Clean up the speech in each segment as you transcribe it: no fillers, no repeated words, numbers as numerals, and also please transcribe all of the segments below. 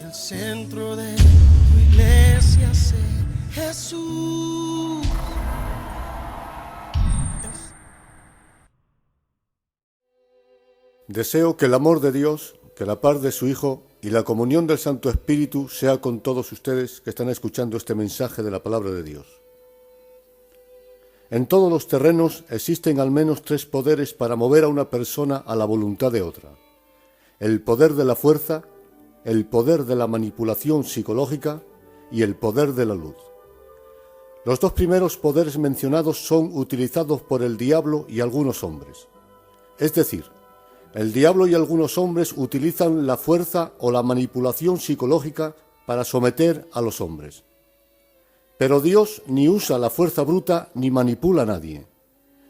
El centro de tu iglesia sé Jesús. Deseo que el amor de Dios, que la paz de su Hijo y la comunión del Santo Espíritu sea con todos ustedes que están escuchando este mensaje de la palabra de Dios. En todos los terrenos existen al menos 3 poderes para mover a una persona a la voluntad de otra: el poder de la fuerza, el poder de la manipulación psicológica y el poder de la luz. Los 2 primeros poderes mencionados son utilizados por el diablo y algunos hombres. Es decir, el diablo y algunos hombres utilizan la fuerza o la manipulación psicológica para someter a los hombres. Pero Dios ni usa la fuerza bruta ni manipula a nadie.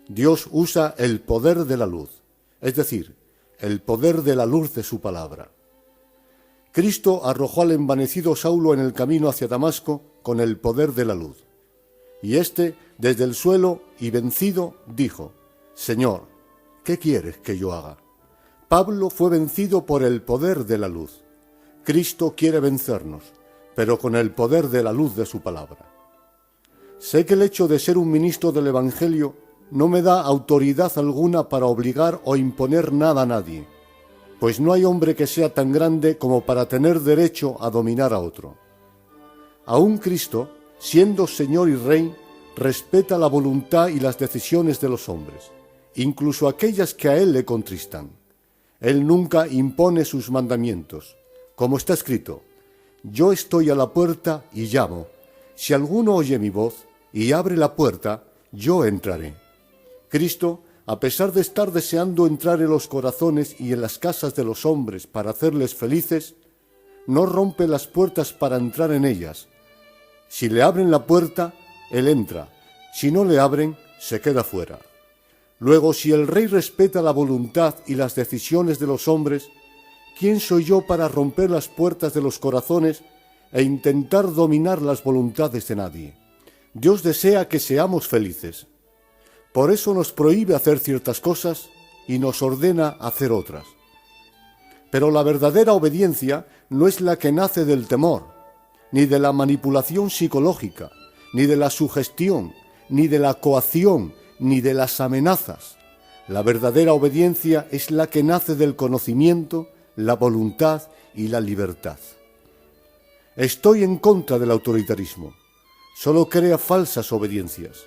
Dios usa el poder de la luz, es decir, el poder de la luz de su palabra. Cristo arrojó al envanecido Saulo en el camino hacia Damasco con el poder de la luz. Y éste, desde el suelo y vencido, dijo: «Señor, ¿qué quieres que yo haga?». Pablo fue vencido por el poder de la luz. Cristo quiere vencernos, pero con el poder de la luz de su palabra. Sé que el hecho de ser un ministro del Evangelio no me da autoridad alguna para obligar o imponer nada a nadie, pues no hay hombre que sea tan grande como para tener derecho a dominar a otro. Aún Cristo, siendo Señor y Rey, respeta la voluntad y las decisiones de los hombres, incluso aquellas que a Él le contristan. Él nunca impone sus mandamientos, como está escrito: «Yo estoy a la puerta y llamo. Si alguno oye mi voz y abre la puerta, yo entraré». Cristo, a pesar de estar deseando entrar en los corazones y en las casas de los hombres para hacerles felices, no rompe las puertas para entrar en ellas. Si le abren la puerta, Él entra. Si no le abren, se queda fuera. Luego, si el Rey respeta la voluntad y las decisiones de los hombres, ¿quién soy yo para romper las puertas de los corazones e intentar dominar las voluntades de nadie? Dios desea que seamos felices. Por eso nos prohíbe hacer ciertas cosas y nos ordena hacer otras. Pero la verdadera obediencia no es la que nace del temor, ni de la manipulación psicológica, ni de la sugestión, ni de la coacción, ni de las amenazas. La verdadera obediencia es la que nace del conocimiento, la voluntad y la libertad. Estoy en contra del autoritarismo. Solo crea falsas obediencias.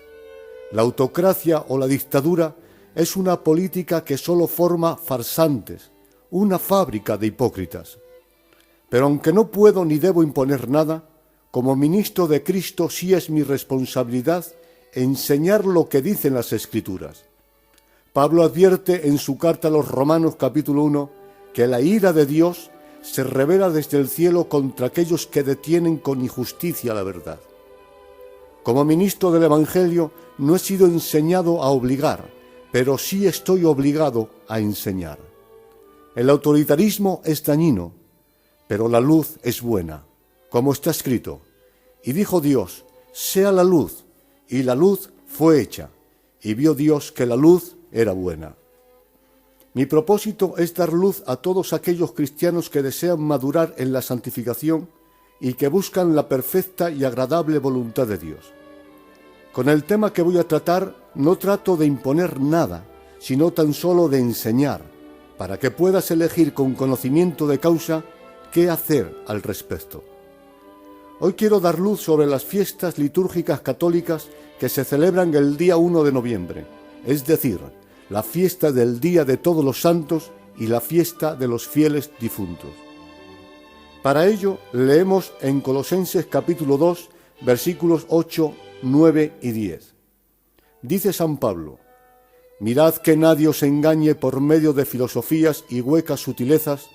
La autocracia o la dictadura es una política que solo forma farsantes, una fábrica de hipócritas. Pero aunque no puedo ni debo imponer nada, como ministro de Cristo sí es mi responsabilidad enseñar lo que dicen las Escrituras. Pablo advierte en su carta a los Romanos capítulo 1 que la ira de Dios se revela desde el cielo contra aquellos que detienen con injusticia la verdad. Como ministro del Evangelio no he sido enseñado a obligar, pero sí estoy obligado a enseñar. El autoritarismo es dañino, pero la luz es buena, como está escrito: «Y dijo Dios, sea la luz, y la luz fue hecha, y vio Dios que la luz era buena». Mi propósito es dar luz a todos aquellos cristianos que desean madurar en la santificación y que buscan la perfecta y agradable voluntad de Dios. Con el tema que voy a tratar, no trato de imponer nada, sino tan solo de enseñar, para que puedas elegir con conocimiento de causa qué hacer al respecto. Hoy quiero dar luz sobre las fiestas litúrgicas católicas que se celebran el día 1 de noviembre, es decir, la fiesta del Día de Todos los Santos y la fiesta de los fieles difuntos. Para ello, leemos en Colosenses capítulo 2, versículos 8, 9 y 10. Dice San Pablo: «Mirad que nadie os engañe por medio de filosofías y huecas sutilezas,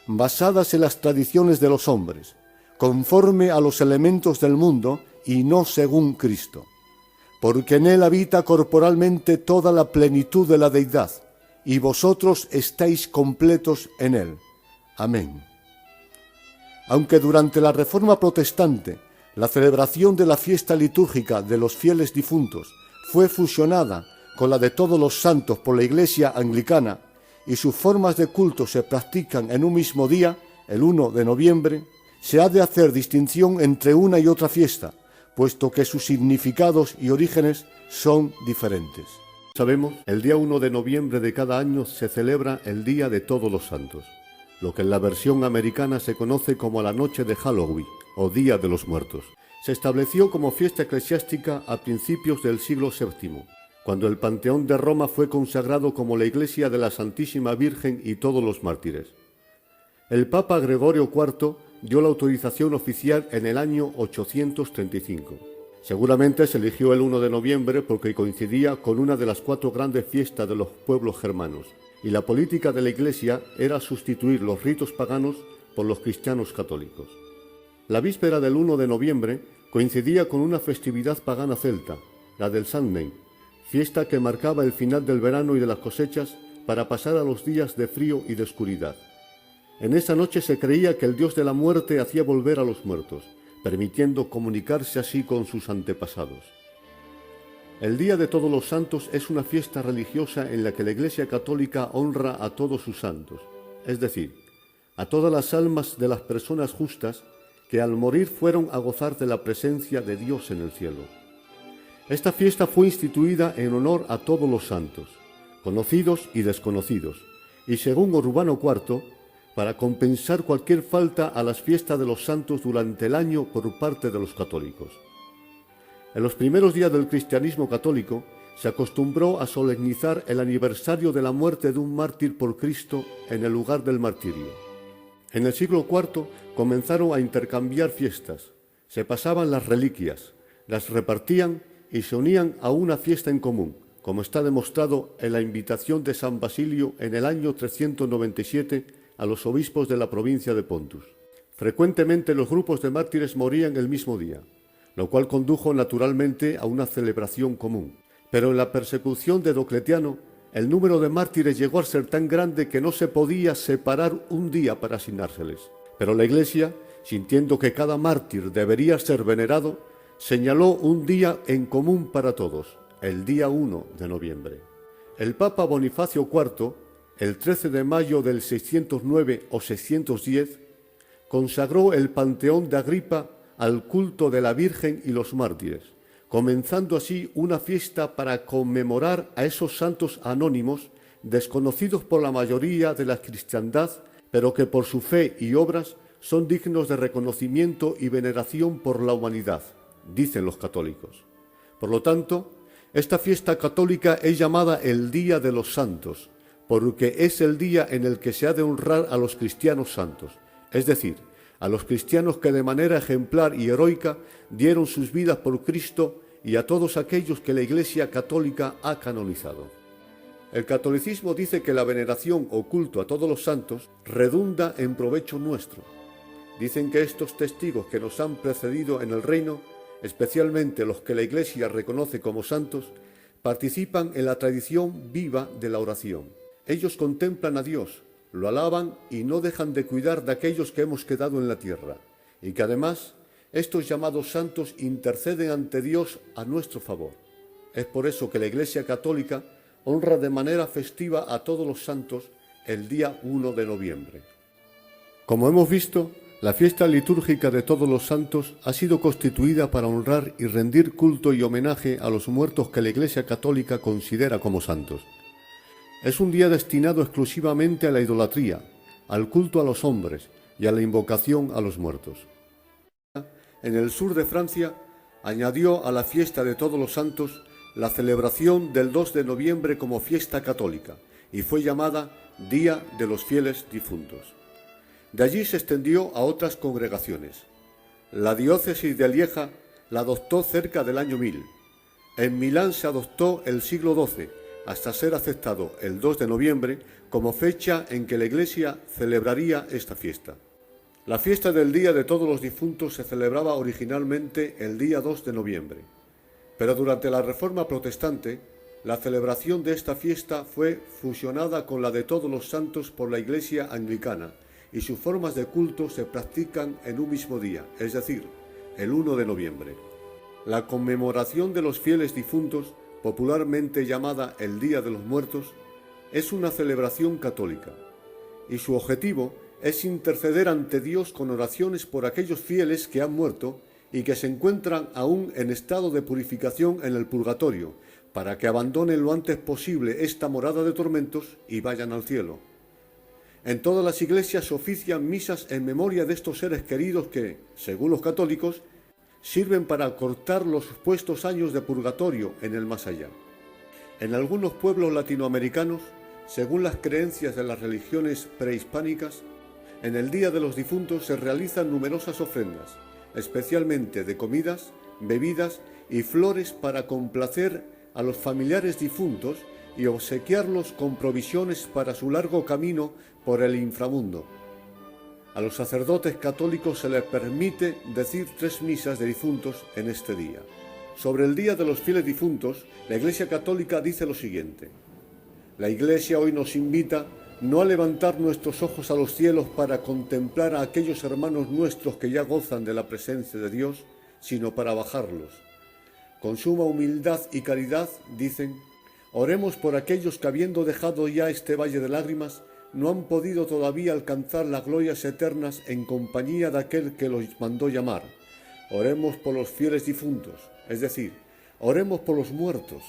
basadas en las tradiciones de los hombres, conforme a los elementos del mundo y no según Cristo. Porque en Él habita corporalmente toda la plenitud de la deidad, y vosotros estáis completos en Él. Amén». Aunque durante la Reforma Protestante la celebración de la fiesta litúrgica de los fieles difuntos fue fusionada con la de todos los santos por la Iglesia anglicana y sus formas de culto se practican en un mismo día, el 1 de noviembre, se ha de hacer distinción entre una y otra fiesta, puesto que sus significados y orígenes son diferentes. Sabemos, el día 1 de noviembre de cada año se celebra el Día de Todos los Santos, lo que en la versión americana se conoce como la noche de Halloween o Día de los Muertos. Se estableció como fiesta eclesiástica a principios del siglo VII, cuando el Panteón de Roma fue consagrado como la iglesia de la Santísima Virgen y todos los mártires. El Papa Gregorio IV dio la autorización oficial en el año 835. Seguramente se eligió el 1 de noviembre porque coincidía con una de las 4 grandes fiestas de los pueblos germanos, y la política de la Iglesia era sustituir los ritos paganos por los cristianos católicos. La víspera del 1 de noviembre coincidía con una festividad pagana celta, la del Samhain, fiesta que marcaba el final del verano y de las cosechas para pasar a los días de frío y de oscuridad. En esa noche se creía que el dios de la muerte hacía volver a los muertos, permitiendo comunicarse así con sus antepasados. El Día de Todos los Santos es una fiesta religiosa en la que la Iglesia Católica honra a todos sus santos, es decir, a todas las almas de las personas justas que al morir fueron a gozar de la presencia de Dios en el cielo. Esta fiesta fue instituida en honor a todos los santos, conocidos y desconocidos, y según Urbano IV, para compensar cualquier falta a las fiestas de los santos durante el año por parte de los católicos. En los primeros días del cristianismo católico se acostumbró a solemnizar el aniversario de la muerte de un mártir por Cristo en el lugar del martirio. En el siglo IV comenzaron a intercambiar fiestas, se pasaban las reliquias, las repartían y se unían a una fiesta en común, como está demostrado en la invitación de San Basilio en el año 397 a los obispos de la provincia de Pontus. Frecuentemente los grupos de mártires morían el mismo día, lo cual condujo naturalmente a una celebración común. Pero en la persecución de Diocleciano, el número de mártires llegó a ser tan grande que no se podía separar un día para asignárseles. Pero la Iglesia, sintiendo que cada mártir debería ser venerado, señaló un día en común para todos, el día 1 de noviembre. El Papa Bonifacio IV, el 13 de mayo del 609 o 610, consagró el Panteón de Agripa al culto de la Virgen y los mártires, comenzando así una fiesta para conmemorar a esos santos anónimos desconocidos por la mayoría de la cristiandad, pero que por su fe y obras son dignos de reconocimiento y veneración por la humanidad, dicen los católicos. Por lo tanto, esta fiesta católica es llamada el Día de los Santos, porque es el día en el que se ha de honrar a los cristianos santos, es decir, a los cristianos que de manera ejemplar y heroica dieron sus vidas por Cristo y a todos aquellos que la Iglesia Católica ha canonizado. El catolicismo dice que la veneración o culto a todos los santos redunda en provecho nuestro. Dicen que estos testigos que nos han precedido en el reino, especialmente los que la Iglesia reconoce como santos, participan en la tradición viva de la oración. Ellos contemplan a Dios, lo alaban y no dejan de cuidar de aquellos que hemos quedado en la tierra, y que además estos llamados santos interceden ante Dios a nuestro favor. Es por eso que la Iglesia Católica honra de manera festiva a todos los santos el día 1 de noviembre. Como hemos visto, la fiesta litúrgica de todos los santos ha sido constituida para honrar y rendir culto y homenaje a los muertos que la Iglesia Católica considera como santos. Es un día destinado exclusivamente a la idolatría, al culto a los hombres y a la invocación a los muertos. En el sur de Francia añadió a la fiesta de todos los santos la celebración del 2 de noviembre como fiesta católica y fue llamada Día de los Fieles Difuntos. De allí se extendió a otras congregaciones. La diócesis de Lieja la adoptó cerca del año 1000. En Milán se adoptó el siglo XII, hasta ser aceptado el 2 de noviembre como fecha en que la Iglesia celebraría esta fiesta. La fiesta del Día de Todos los Difuntos se celebraba originalmente el día 2 de noviembre, pero durante la Reforma Protestante, la celebración de esta fiesta fue fusionada con la de Todos los Santos por la Iglesia Anglicana y sus formas de culto se practican en un mismo día, es decir, el 1 de noviembre. La conmemoración de los fieles difuntos, popularmente llamada el Día de los Muertos, es una celebración católica, y su objetivo es interceder ante Dios con oraciones por aquellos fieles que han muerto y que se encuentran aún en estado de purificación en el purgatorio, para que abandonen lo antes posible esta morada de tormentos y vayan al cielo. En todas las iglesias se ofician misas en memoria de estos seres queridos que, según los católicos, sirven para acortar los supuestos años de purgatorio en el más allá. En algunos pueblos latinoamericanos, según las creencias de las religiones prehispánicas, en el Día de los Difuntos se realizan numerosas ofrendas, especialmente de comidas, bebidas y flores para complacer a los familiares difuntos y obsequiarlos con provisiones para su largo camino por el inframundo. A los sacerdotes católicos se les permite decir 3 misas de difuntos en este día. Sobre el Día de los Fieles Difuntos, la Iglesia Católica dice lo siguiente: la Iglesia hoy nos invita no a levantar nuestros ojos a los cielos para contemplar a aquellos hermanos nuestros que ya gozan de la presencia de Dios, sino para bajarlos. Con suma humildad y caridad, dicen, oremos por aquellos que, habiendo dejado ya este valle de lágrimas, no han podido todavía alcanzar las glorias eternas en compañía de aquel que los mandó llamar. Oremos por los fieles difuntos, es decir, oremos por los muertos.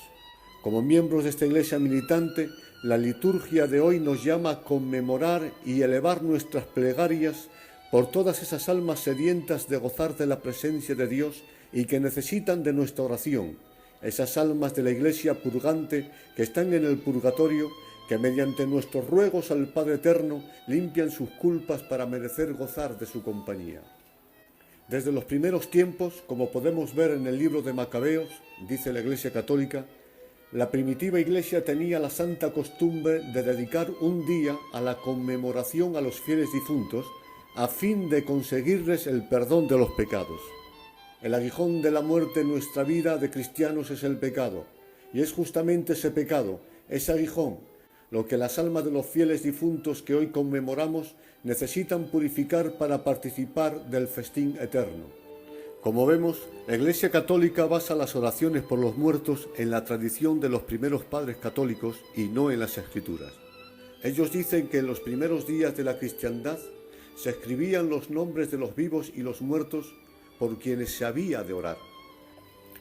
Como miembros de esta iglesia militante, la liturgia de hoy nos llama a conmemorar y elevar nuestras plegarias por todas esas almas sedientas de gozar de la presencia de Dios y que necesitan de nuestra oración, esas almas de la iglesia purgante que están en el purgatorio, que mediante nuestros ruegos al Padre Eterno limpian sus culpas para merecer gozar de su compañía. Desde los primeros tiempos, como podemos ver en el libro de Macabeos, dice la Iglesia Católica, la primitiva Iglesia tenía la santa costumbre de dedicar un día a la conmemoración a los fieles difuntos a fin de conseguirles el perdón de los pecados. El aguijón de la muerte en nuestra vida de cristianos es el pecado, y es justamente ese pecado, ese aguijón, lo que las almas de los fieles difuntos que hoy conmemoramos necesitan purificar para participar del festín eterno. Como vemos, la Iglesia Católica basa las oraciones por los muertos en la tradición de los primeros padres católicos y no en las Escrituras. Ellos dicen que en los primeros días de la cristiandad se escribían los nombres de los vivos y los muertos por quienes se había de orar.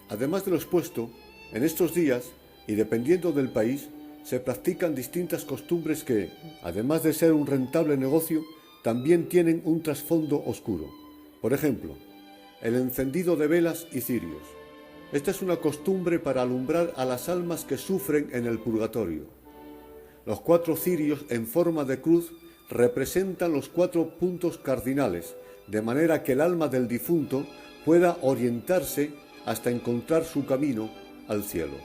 Además de lo expuesto, en estos días, y dependiendo del país, se practican distintas costumbres que, además de ser un rentable negocio, también tienen un trasfondo oscuro. Por ejemplo, el encendido de velas y cirios. Esta es una costumbre para alumbrar a las almas que sufren en el purgatorio. Los 4 cirios en forma de cruz representan los 4 puntos cardinales, de manera que el alma del difunto pueda orientarse hasta encontrar su camino al cielo.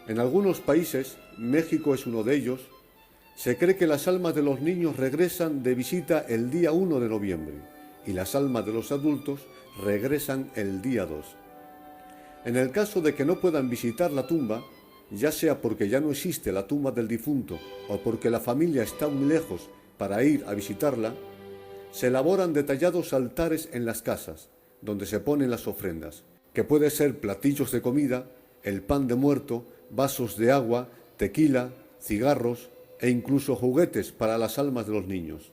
En algunos países, México es uno de ellos, se cree que las almas de los niños regresan de visita el día 1 de noviembre y las almas de los adultos regresan el día 2. En el caso de que no puedan visitar la tumba, ya sea porque ya no existe la tumba del difunto o porque la familia está muy lejos para ir a visitarla, se elaboran detallados altares en las casas, donde se ponen las ofrendas, que puede ser platillos de comida, el pan de muerto, vasos de agua, tequila, cigarros e incluso juguetes para las almas de los niños.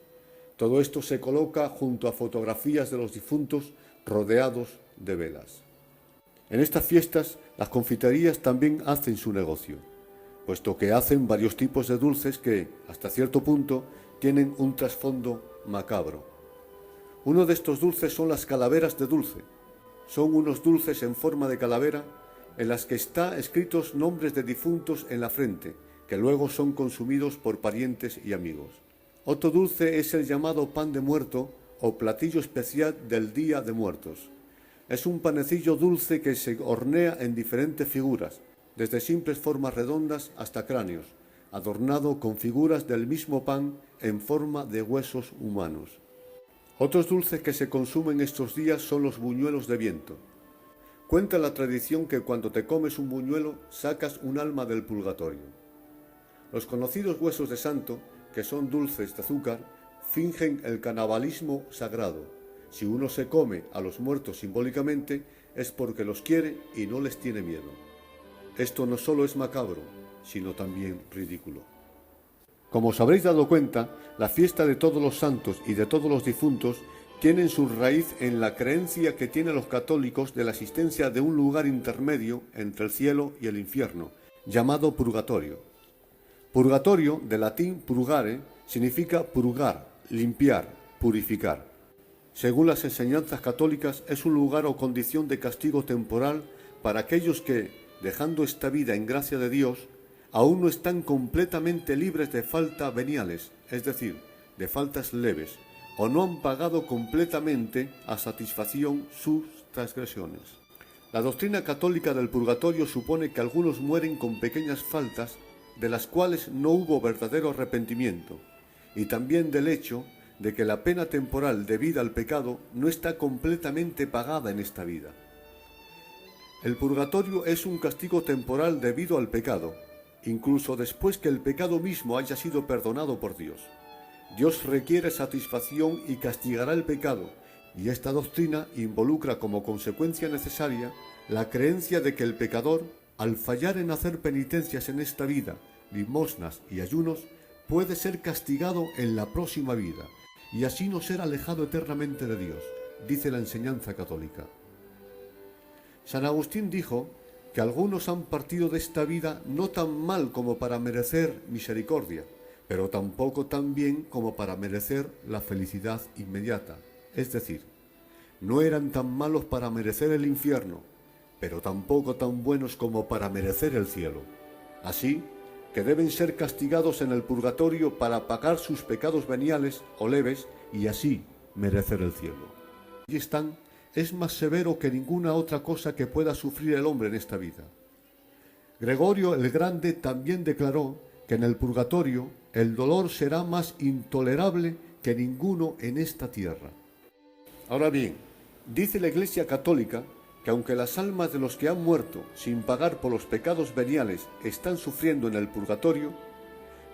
Todo esto se coloca junto a fotografías de los difuntos rodeados de velas. En estas fiestas, las confiterías también hacen su negocio, puesto que hacen varios tipos de dulces que, hasta cierto punto, tienen un trasfondo macabro. Uno de estos dulces son las calaveras de dulce. Son unos dulces en forma de calavera en las que están escritos nombres de difuntos en la frente, que luego son consumidos por parientes y amigos. Otro dulce es el llamado pan de muerto o platillo especial del Día de Muertos. Es un panecillo dulce que se hornea en diferentes figuras, desde simples formas redondas hasta cráneos, adornado con figuras del mismo pan en forma de huesos humanos. Otros dulces que se consumen estos días son los buñuelos de viento. Cuenta la tradición que cuando te comes un buñuelo sacas un alma del purgatorio. Los conocidos huesos de santo, que son dulces de azúcar, fingen el canibalismo sagrado. Si uno se come a los muertos simbólicamente es porque los quiere y no les tiene miedo. Esto no solo es macabro, sino también ridículo. Como os habréis dado cuenta, la fiesta de todos los santos y de todos los difuntos tienen su raíz en la creencia que tienen los católicos de la existencia de un lugar intermedio entre el cielo y el infierno, llamado purgatorio. Purgatorio, de latín purgare, significa purgar, limpiar, purificar. Según las enseñanzas católicas, es un lugar o condición de castigo temporal para aquellos que, dejando esta vida en gracia de Dios, aún no están completamente libres de faltas veniales, es decir, de faltas leves, o no han pagado completamente a satisfacción sus transgresiones. La doctrina católica del purgatorio supone que algunos mueren con pequeñas faltas de las cuales no hubo verdadero arrepentimiento, y también del hecho de que la pena temporal debida al pecado no está completamente pagada en esta vida. El purgatorio es un castigo temporal debido al pecado, incluso después que el pecado mismo haya sido perdonado por Dios. Dios requiere satisfacción y castigará el pecado, y esta doctrina involucra como consecuencia necesaria la creencia de que el pecador, al fallar en hacer penitencias en esta vida, limosnas y ayunos, puede ser castigado en la próxima vida, y así no ser alejado eternamente de Dios, dice la enseñanza católica. San Agustín dijo que algunos han partido de esta vida no tan mal como para merecer misericordia, pero tampoco tan bien como para merecer la felicidad inmediata. Es decir, no eran tan malos para merecer el infierno, pero tampoco tan buenos como para merecer el cielo. Así que deben ser castigados en el purgatorio para pagar sus pecados veniales o leves y así merecer el cielo. Y están es más severo que ninguna otra cosa que pueda sufrir el hombre en esta vida. Gregorio el Grande también declaró que en el purgatorio el dolor será más intolerable que ninguno en esta tierra. Ahora bien, dice la Iglesia Católica que aunque las almas de los que han muerto sin pagar por los pecados veniales están sufriendo en el purgatorio,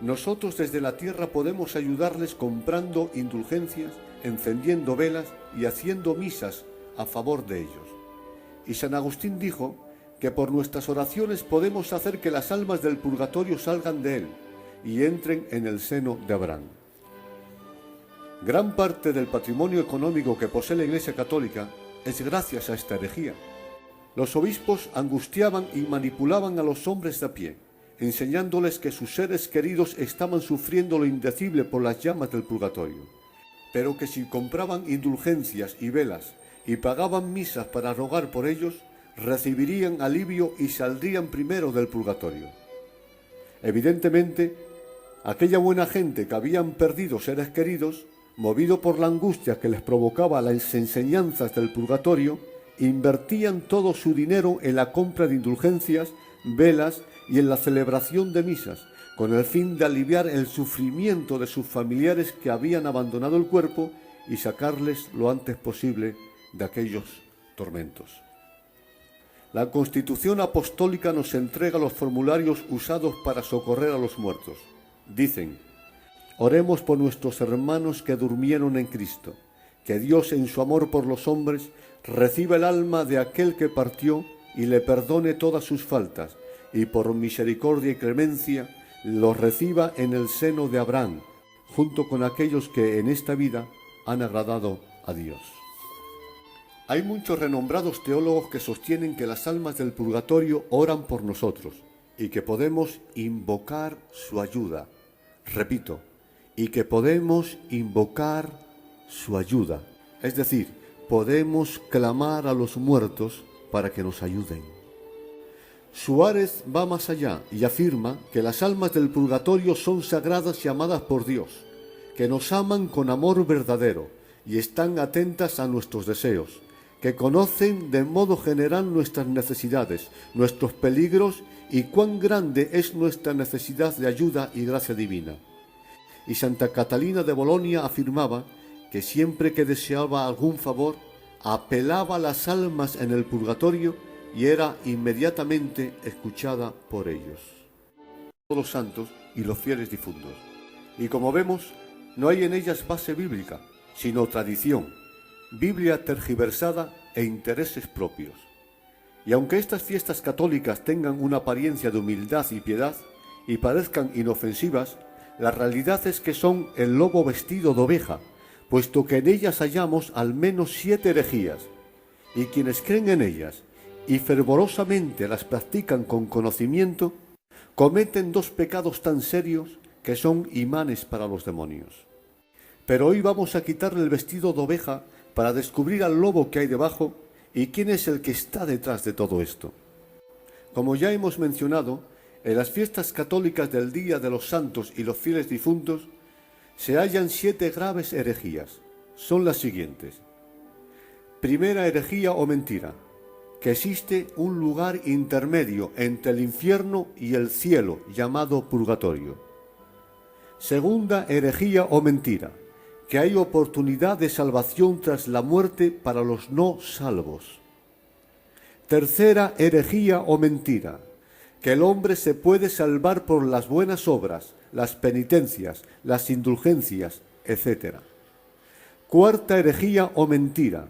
nosotros desde la tierra podemos ayudarles comprando indulgencias, encendiendo velas y haciendo misas a favor de ellos. Y San Agustín dijo que por nuestras oraciones podemos hacer que las almas del purgatorio salgan de él y entren en el seno de Abraham. Gran parte del patrimonio económico que posee la Iglesia Católica es gracias a esta herejía. Los obispos angustiaban y manipulaban a los hombres de a pie, enseñándoles que sus seres queridos estaban sufriendo lo indecible por las llamas del purgatorio, pero que si compraban indulgencias y velas y pagaban misas para rogar por ellos, recibirían alivio y saldrían primero del purgatorio. Evidentemente, aquella buena gente que habían perdido seres queridos, movido por la angustia que les provocaba las enseñanzas del purgatorio, invertían todo su dinero en la compra de indulgencias, velas y en la celebración de misas, con el fin de aliviar el sufrimiento de sus familiares que habían abandonado el cuerpo y sacarles lo antes posible de aquellos tormentos. La Constitución Apostólica nos entrega los formularios usados para socorrer a los muertos. Dicen: oremos por nuestros hermanos que durmieron en Cristo, que Dios en su amor por los hombres reciba el alma de aquel que partió y le perdone todas sus faltas, y por misericordia y clemencia los reciba en el seno de Abraham, junto con aquellos que en esta vida han agradado a Dios. Hay muchos renombrados teólogos que sostienen que las almas del purgatorio oran por nosotros y que podemos invocar su ayuda. Repito, y que podemos invocar su ayuda. Es decir, podemos clamar a los muertos para que nos ayuden. Suárez va más allá y afirma que las almas del purgatorio son sagradas y amadas por Dios, que nos aman con amor verdadero y están atentas a nuestros deseos, que conocen de modo general nuestras necesidades, nuestros peligros y cuán grande es nuestra necesidad de ayuda y gracia divina. Y Santa Catalina de Bolonia afirmaba que siempre que deseaba algún favor, apelaba a las almas en el purgatorio y era inmediatamente escuchada por ellos, los santos y los fieles difuntos. Y como vemos, no hay en ellas base bíblica, sino tradición, Biblia tergiversada e intereses propios. Y aunque estas fiestas católicas tengan una apariencia de humildad y piedad y parezcan inofensivas, La realidad es que son el lobo vestido de oveja, puesto que en ellas hallamos al menos 7 herejías, y quienes creen en ellas y fervorosamente las practican con conocimiento, cometen 2 pecados tan serios que son imanes para los demonios. Pero hoy vamos a quitarle el vestido de oveja para descubrir al lobo que hay debajo y quién es el que está detrás de todo esto. Como ya hemos mencionado, en las fiestas católicas del Día de los Santos y los Fieles Difuntos se hallan 7 graves herejías. Son las siguientes. Primera herejía o mentira, que existe un lugar intermedio entre el infierno y el cielo, llamado purgatorio. Segunda herejía o mentira, que hay oportunidad de salvación tras la muerte para los no salvos. Tercera herejía o mentira, que el hombre se puede salvar por las buenas obras, las penitencias, las indulgencias, etc. Cuarta herejía o mentira,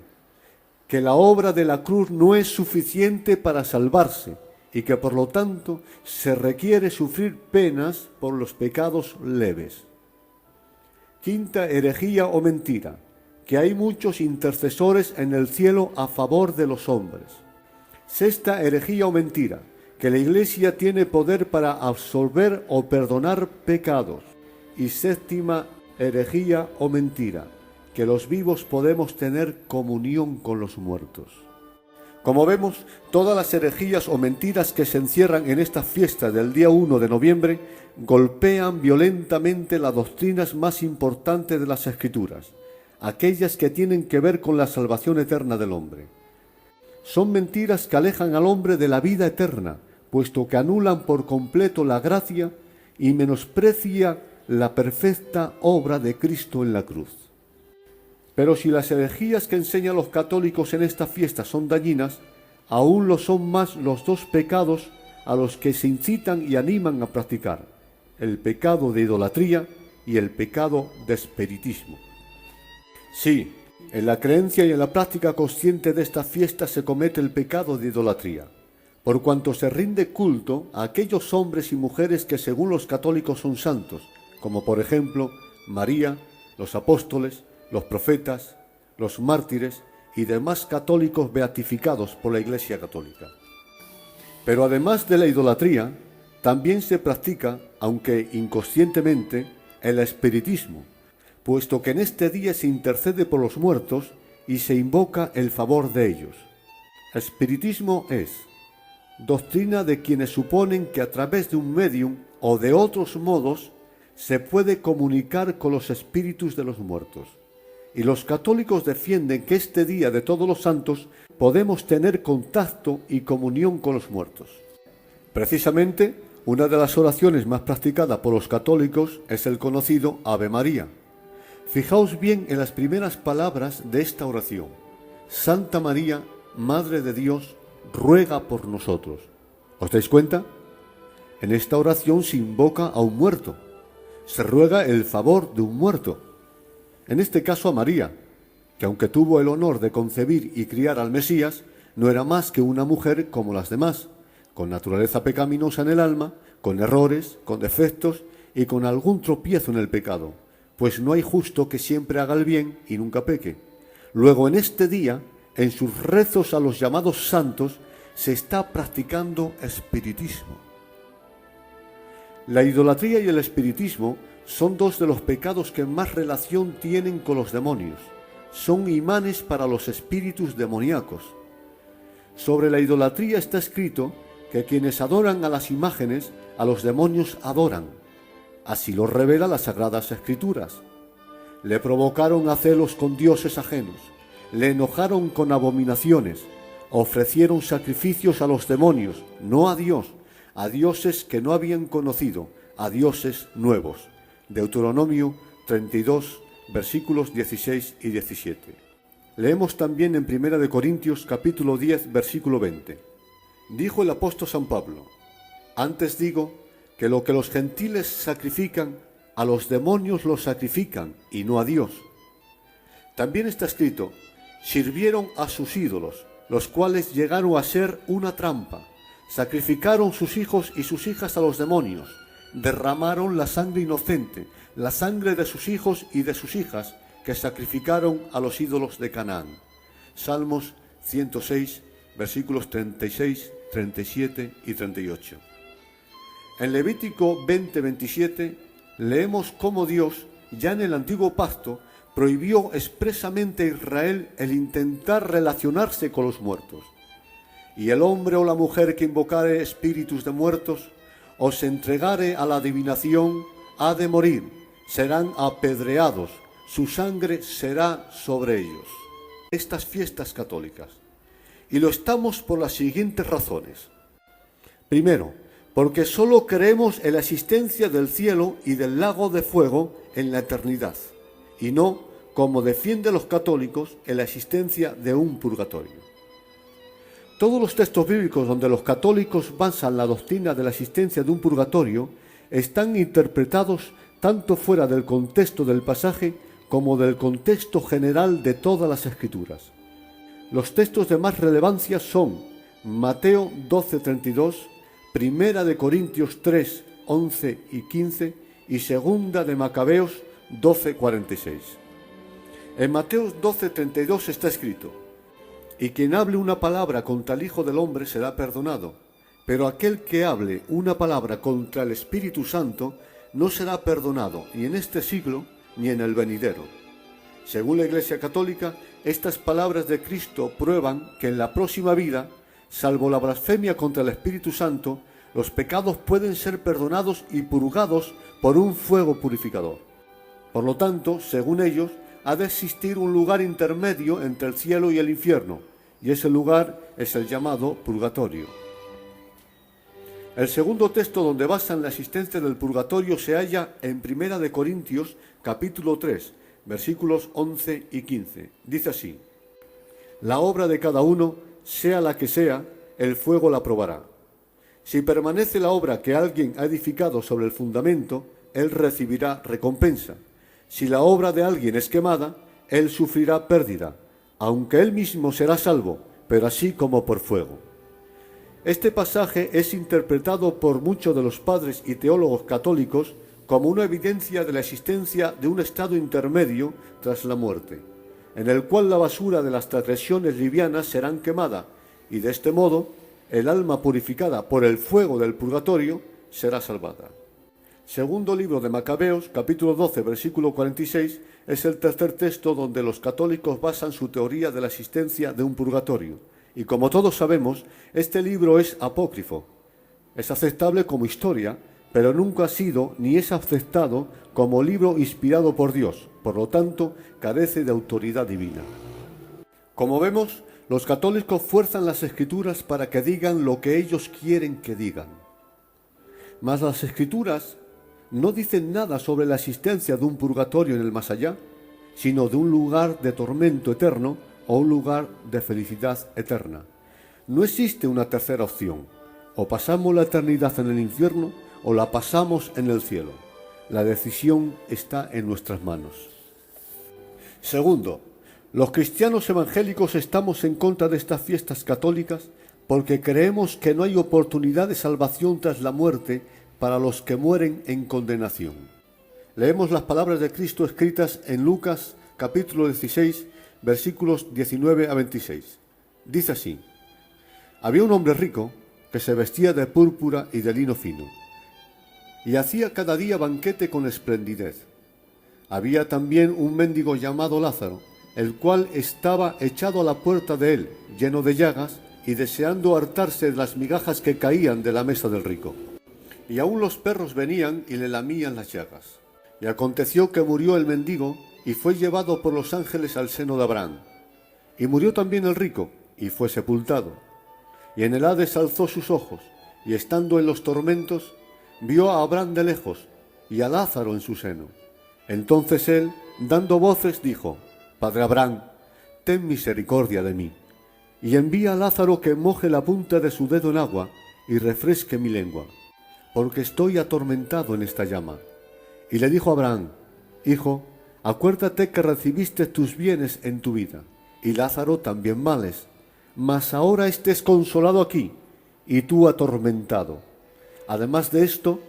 que la obra de la cruz no es suficiente para salvarse y que por lo tanto se requiere sufrir penas por los pecados leves. Quinta herejía o mentira, que hay muchos intercesores en el cielo a favor de los hombres. Sexta herejía o mentira, que la Iglesia tiene poder para absolver o perdonar pecados. Y séptima herejía o mentira, que los vivos podemos tener comunión con los muertos. Como vemos, todas las herejías o mentiras que se encierran en esta fiesta del día 1 de noviembre golpean violentamente las doctrinas más importantes de las Escrituras, aquellas que tienen que ver con la salvación eterna del hombre. Son mentiras que alejan al hombre de la vida eterna, puesto que anulan por completo la gracia y menosprecian la perfecta obra de Cristo en la cruz. Pero si las herejías que enseñan los católicos en esta fiesta son dañinas, aún lo son más los 2 pecados a los que se incitan y animan a practicar: el pecado de idolatría y el pecado de espiritismo. Sí, en la creencia y en la práctica consciente de esta fiesta se comete el pecado de idolatría, por cuanto se rinde culto a aquellos hombres y mujeres que según los católicos son santos, como por ejemplo María, los apóstoles, los profetas, los mártires y demás católicos beatificados por la Iglesia Católica. Pero además de la idolatría, también se practica, aunque inconscientemente, el espiritismo, puesto que en este día se intercede por los muertos y se invoca el favor de ellos. Espiritismo es doctrina de quienes suponen que a través de un medium o de otros modos se puede comunicar con los espíritus de los muertos. Y los católicos defienden que este día de Todos los Santos podemos tener contacto y comunión con los muertos. Precisamente, una de las oraciones más practicadas por los católicos es el conocido Ave María. Fijaos bien en las primeras palabras de esta oración: Santa María, Madre de Dios, ruega por nosotros. ¿Os dais cuenta? En esta oración se invoca a un muerto, se ruega el favor de un muerto. En este caso a María, que aunque tuvo el honor de concebir y criar al Mesías, no era más que una mujer como las demás, con naturaleza pecaminosa en el alma, con errores, con defectos y con algún tropiezo en el pecado, pues no hay justo que siempre haga el bien y nunca peque. Luego, en este día, en sus rezos a los llamados santos, se está practicando espiritismo. La idolatría y el espiritismo son 2 de los pecados que más relación tienen con los demonios. Son imanes para los espíritus demoníacos. Sobre la idolatría está escrito que quienes adoran a las imágenes, a los demonios adoran. Así lo revela las Sagradas Escrituras. Le provocaron a celos con dioses ajenos, le enojaron con abominaciones, ofrecieron sacrificios a los demonios, no a Dios, a dioses que no habían conocido, a dioses nuevos. Deuteronomio 32, versículos 16 y 17. Leemos también en 1 Corintios capítulo 10, versículo 20. Dijo el apóstol San Pablo: antes digo que lo que los gentiles sacrifican, a los demonios lo sacrifican y no a Dios. También está escrito: sirvieron a sus ídolos, los cuales llegaron a ser una trampa. Sacrificaron sus hijos y sus hijas a los demonios, derramaron la sangre inocente, la sangre de sus hijos y de sus hijas, que sacrificaron a los ídolos de Canaán. Salmos 106, versículos 36, 37 y 38. En Levítico 20:27 leemos cómo Dios, ya en el antiguo pacto, prohibió expresamente a Israel el intentar relacionarse con los muertos. Y el hombre o la mujer que invocare espíritus de muertos, o se entregare a la adivinación, ha de morir, serán apedreados, su sangre será sobre ellos. Estas fiestas católicas. Y lo estamos por las siguientes razones. Primero, porque solo creemos en la existencia del cielo y del lago de fuego en la eternidad, y no, como defienden los católicos, en la existencia de un purgatorio. Todos los textos bíblicos donde los católicos basan la doctrina de la existencia de un purgatorio están interpretados tanto fuera del contexto del pasaje como del contexto general de todas las Escrituras. Los textos de más relevancia son Mateo 12:32, Primera de Corintios 3, 11 y 15 y Segunda de Macabeos 12:46. En Mateo 12:32 está escrito: y quien hable una palabra contra el Hijo del Hombre será perdonado, pero aquel que hable una palabra contra el Espíritu Santo no será perdonado ni en este siglo ni en el venidero. Según la Iglesia Católica, estas palabras de Cristo prueban que en la próxima vida, salvo la blasfemia contra el Espíritu Santo, los pecados pueden ser perdonados y purgados por un fuego purificador. Por lo tanto, según ellos, ha de existir un lugar intermedio entre el cielo y el infierno, y ese lugar es el llamado purgatorio. El segundo texto donde basan la existencia del purgatorio se halla en 1 de Corintios, capítulo 3, versículos 11 y 15. Dice así: la obra de cada uno, sea la que sea, el fuego la probará. Si permanece la obra que alguien ha edificado sobre el fundamento, él recibirá recompensa. Si la obra de alguien es quemada, él sufrirá pérdida, aunque él mismo será salvo, pero así como por fuego. Este pasaje es interpretado por muchos de los padres y teólogos católicos como una evidencia de la existencia de un estado intermedio tras la muerte, en el cual la basura de las transgresiones livianas serán quemada, y de este modo el alma purificada por el fuego del purgatorio será salvada. Segundo libro de Macabeos, capítulo 12, versículo 46, es el tercer texto donde los católicos basan su teoría de la existencia de un purgatorio. Y como todos sabemos, este libro es apócrifo. Es aceptable como historia, pero nunca ha sido ni es aceptado como libro inspirado por Dios. Por lo tanto, carece de autoridad divina. Como vemos, los católicos fuerzan las Escrituras para que digan lo que ellos quieren que digan. Mas las Escrituras no dicen nada sobre la existencia de un purgatorio en el más allá, sino de un lugar de tormento eterno o un lugar de felicidad eterna. No existe una tercera opción. O pasamos la eternidad en el infierno o la pasamos en el cielo. La decisión está en nuestras manos. Segundo, los cristianos evangélicos estamos en contra de estas fiestas católicas porque creemos que no hay oportunidad de salvación tras la muerte para los que mueren en condenación. Leemos las palabras de Cristo escritas en Lucas capítulo 16, versículos 19 a 26. Dice así: había un hombre rico que se vestía de púrpura y de lino fino, y hacía cada día banquete con esplendidez. Había también un mendigo llamado Lázaro, el cual estaba echado a la puerta de él, lleno de llagas, y deseando hartarse de las migajas que caían de la mesa del rico. Y aún los perros venían y le lamían las llagas. Y aconteció que murió el mendigo, y fue llevado por los ángeles al seno de Abraham. Y murió también el rico, y fue sepultado. Y en el Hades alzó sus ojos, y estando en los tormentos, vio a Abraham de lejos, y a Lázaro en su seno. Entonces él, dando voces, dijo: Padre Abraham, ten misericordia de mí, y envía a Lázaro que moje la punta de su dedo en agua, y refresque mi lengua, porque estoy atormentado en esta llama. Y le dijo a Abraham: Hijo, acuérdate que recibiste tus bienes en tu vida, y Lázaro también males, mas ahora estés consolado aquí, y tú atormentado. Además de esto,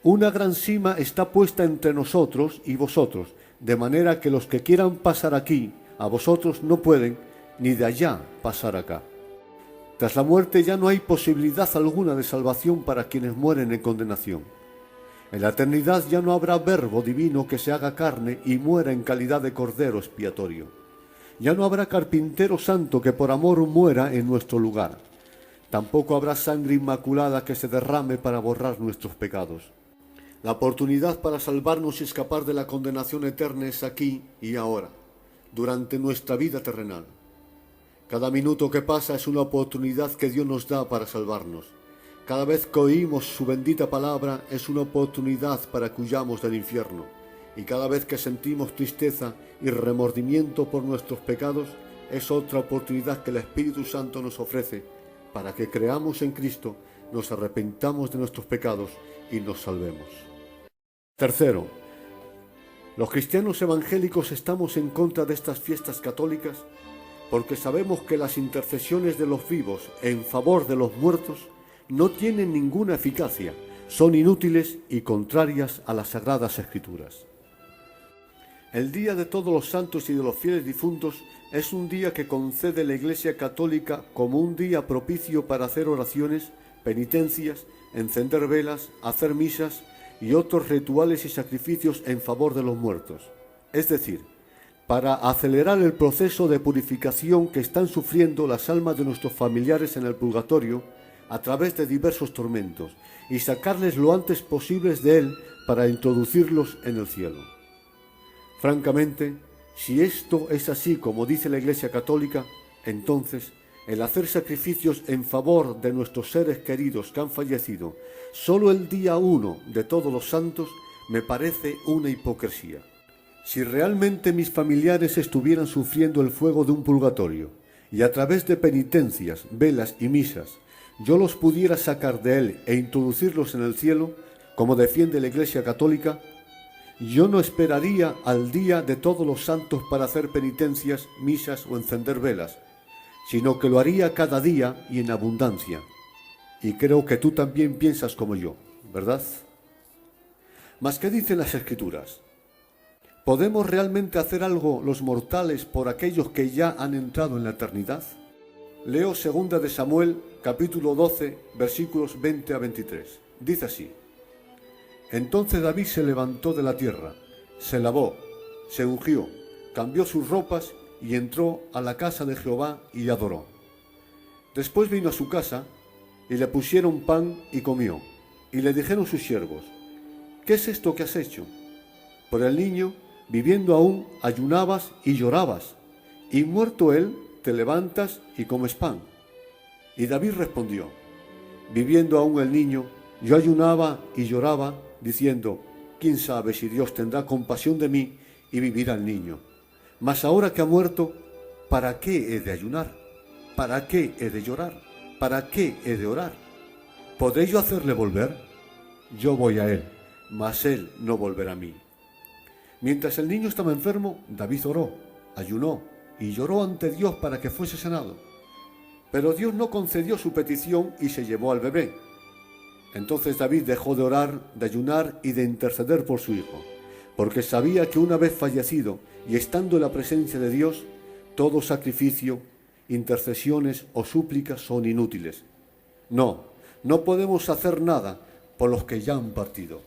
Una gran sima está puesta entre nosotros y vosotros, de manera que los que quieran pasar aquí, a vosotros no pueden, ni de allá pasar acá. Tras la muerte ya no hay posibilidad alguna de salvación para quienes mueren en condenación. En la eternidad ya no habrá verbo divino que se haga carne y muera en calidad de cordero expiatorio. Ya no habrá carpintero santo que por amor muera en nuestro lugar. Tampoco habrá sangre inmaculada que se derrame para borrar nuestros pecados. La oportunidad para salvarnos y escapar de la condenación eterna es aquí y ahora, durante nuestra vida terrenal. Cada minuto que pasa es una oportunidad que Dios nos da para salvarnos. Cada vez que oímos su bendita palabra es una oportunidad para que huyamos del infierno. Y cada vez que sentimos tristeza y remordimiento por nuestros pecados, es otra oportunidad que el Espíritu Santo nos ofrece para que creamos en Cristo, nos arrepentamos de nuestros pecados y nos salvemos. Tercero, los cristianos evangélicos estamos en contra de estas fiestas católicas porque sabemos que las intercesiones de los vivos en favor de los muertos no tienen ninguna eficacia, son inútiles y contrarias a las Sagradas Escrituras. El Día de Todos los Santos y de los Fieles Difuntos es un día que concede la Iglesia Católica como un día propicio para hacer oraciones, penitencias, encender velas, hacer misas y otros rituales y sacrificios en favor de los muertos. Es decir, para acelerar el proceso de purificación que están sufriendo las almas de nuestros familiares en el purgatorio a través de diversos tormentos y sacarles lo antes posible de él para introducirlos en el cielo. Francamente, si esto es así como dice la Iglesia Católica, entonces el hacer sacrificios en favor de nuestros seres queridos que han fallecido solo el día 1 de Todos los Santos me parece una hipocresía. Si realmente mis familiares estuvieran sufriendo el fuego de un purgatorio y a través de penitencias, velas y misas yo los pudiera sacar de él e introducirlos en el cielo, como defiende la Iglesia Católica, yo no esperaría al día de Todos los Santos para hacer penitencias, misas o encender velas, sino que lo haría cada día y en abundancia. Y creo que tú también piensas como yo, ¿verdad? ¿Mas qué dicen las Escrituras? ¿Podemos realmente hacer algo los mortales por aquellos que ya han entrado en la eternidad? Leo 2 de Samuel, capítulo 12, versículos 20 a 23. Dice así: Entonces David se levantó de la tierra, se lavó, se ungió, cambió sus ropas y entró a la casa de Jehová y adoró. Después vino a su casa y le pusieron pan y comió. Y le dijeron sus siervos: ¿Qué es esto que has hecho? Por el niño, viviendo aún, ayunabas y llorabas, y muerto él, te levantas y comes pan. Y David respondió: Viviendo aún el niño, yo ayunaba y lloraba, diciendo: ¿Quién sabe si Dios tendrá compasión de mí y vivirá el niño? Mas ahora que ha muerto, ¿para qué he de ayunar? ¿Para qué he de llorar? ¿Para qué he de orar? ¿Podré yo hacerle volver? Yo voy a él, mas él no volverá a mí. Mientras el niño estaba enfermo, David oró, ayunó y lloró ante Dios para que fuese sanado. Pero Dios no concedió su petición y se llevó al bebé. Entonces David dejó de orar, de ayunar y de interceder por su hijo, porque sabía que una vez fallecido y estando en la presencia de Dios, todo sacrificio, intercesiones o súplicas son inútiles. No podemos hacer nada por los que ya han partido.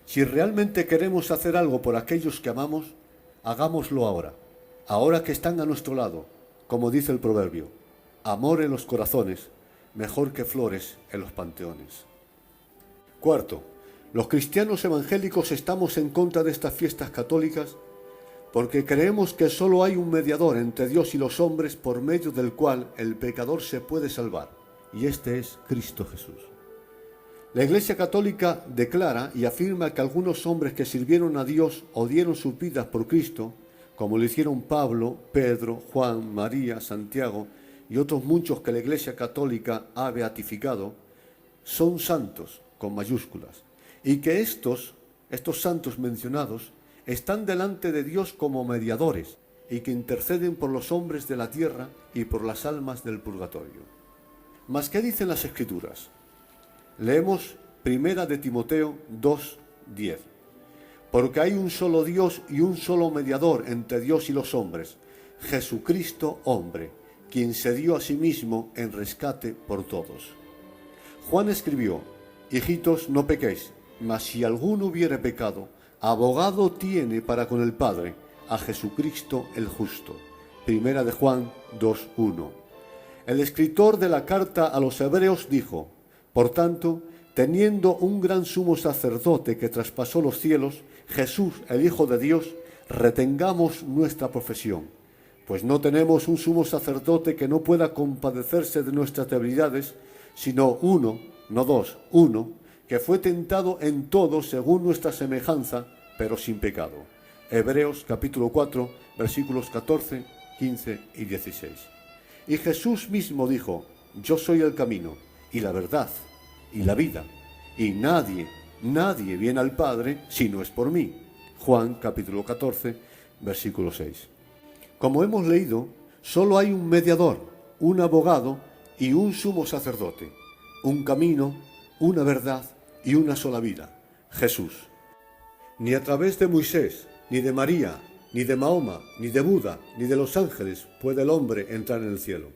Si realmente queremos hacer algo por aquellos que amamos, hagámoslo ahora que están a nuestro lado, como dice el proverbio: amor en los corazones, mejor que flores en los panteones. Cuarto, los cristianos evangélicos estamos en contra de estas fiestas católicas porque creemos que solo hay un mediador entre Dios y los hombres por medio del cual el pecador se puede salvar, y este es Cristo Jesús. La Iglesia Católica declara y afirma que algunos hombres que sirvieron a Dios o dieron sus vidas por Cristo, como lo hicieron Pablo, Pedro, Juan, María, Santiago y otros muchos que la Iglesia Católica ha beatificado, son santos con mayúsculas, y que estos santos mencionados están delante de Dios como mediadores y que interceden por los hombres de la tierra y por las almas del purgatorio. ¿Mas qué dicen las Escrituras? Leemos Primera de Timoteo 2:10. Porque hay un solo Dios y un solo mediador entre Dios y los hombres, Jesucristo hombre, quien se dio a sí mismo en rescate por todos. Juan escribió: hijitos, no pequéis, mas si alguno hubiere pecado, abogado tiene para con el Padre, a Jesucristo el justo. Primera de Juan 2:1. El escritor de la carta a los Hebreos dijo: por tanto, teniendo un gran sumo sacerdote que traspasó los cielos, Jesús, el Hijo de Dios, retengamos nuestra profesión, pues no tenemos un sumo sacerdote que no pueda compadecerse de nuestras debilidades, sino uno, no dos, uno, que fue tentado en todo según nuestra semejanza, pero sin pecado. Hebreos capítulo 4, versículos 14, 15 y 16. Y Jesús mismo dijo: yo soy el camino, y la verdad, y la vida, y nadie viene al Padre si no es por mí. Juan capítulo 14, versículo 6. Como hemos leído, solo hay un mediador, un abogado y un sumo sacerdote, un camino, una verdad y una sola vida, Jesús. Ni a través de Moisés, ni de María, ni de Mahoma, ni de Buda, ni de los ángeles puede el hombre entrar en el cielo.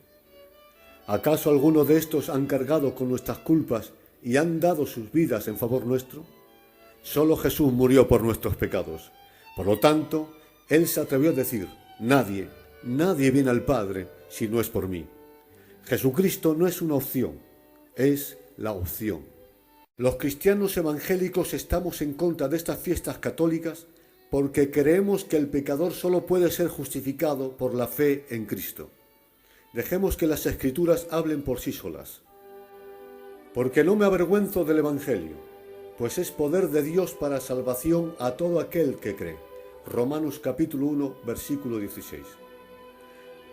¿Acaso algunos de estos han cargado con nuestras culpas y han dado sus vidas en favor nuestro? Solo Jesús murió por nuestros pecados. Por lo tanto, Él se atrevió a decir: nadie viene al Padre si no es por mí. Jesucristo no es una opción, es la opción. Los cristianos evangélicos estamos en contra de estas fiestas católicas porque creemos que el pecador solo puede ser justificado por la fe en Cristo. Dejemos que las Escrituras hablen por sí solas. Porque no me avergüenzo del Evangelio, pues es poder de Dios para salvación a todo aquel que cree. Romanos capítulo 1, versículo 16.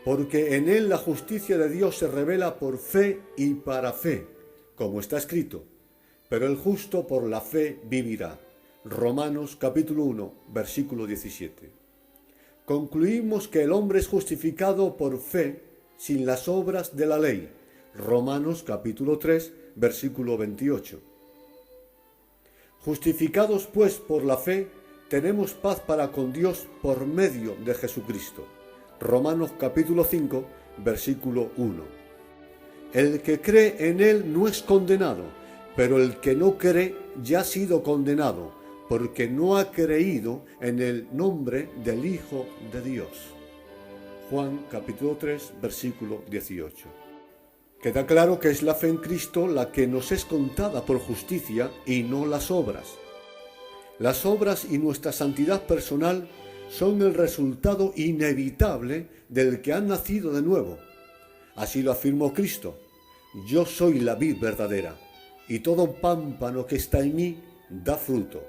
Porque en él la justicia de Dios se revela por fe y para fe, como está escrito: pero el justo por la fe vivirá. Romanos capítulo 1, versículo 17. Concluimos que el hombre es justificado por fe sin las obras de la ley. Romanos capítulo 3, versículo 28. Justificados pues por la fe, tenemos paz para con Dios por medio de Jesucristo. Romanos capítulo 5, versículo 1. El que cree en él no es condenado, pero el que no cree ya ha sido condenado, porque no ha creído en el nombre del Hijo de Dios. Juan capítulo 3, versículo 18. Queda claro que es la fe en Cristo la que nos es contada por justicia y no las obras. Las obras y nuestra santidad personal son el resultado inevitable del que ha nacido de nuevo. Así lo afirmó Cristo: yo soy la vid verdadera, y todo pámpano que está en mí da fruto.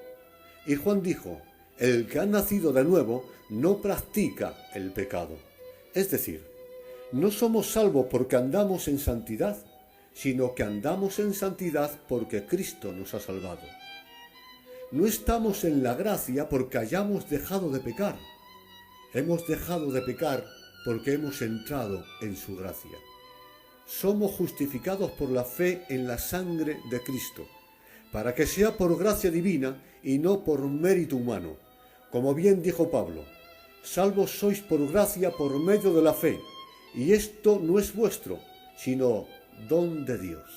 Y Juan dijo: el que ha nacido de nuevo no practica el pecado. Es decir, no somos salvos porque andamos en santidad, sino que andamos en santidad porque Cristo nos ha salvado. No estamos en la gracia porque hayamos dejado de pecar. Hemos dejado de pecar porque hemos entrado en su gracia. Somos justificados por la fe en la sangre de Cristo, para que sea por gracia divina y no por mérito humano. Como bien dijo Pablo: salvos sois por gracia por medio de la fe, y esto no es vuestro, sino don de Dios.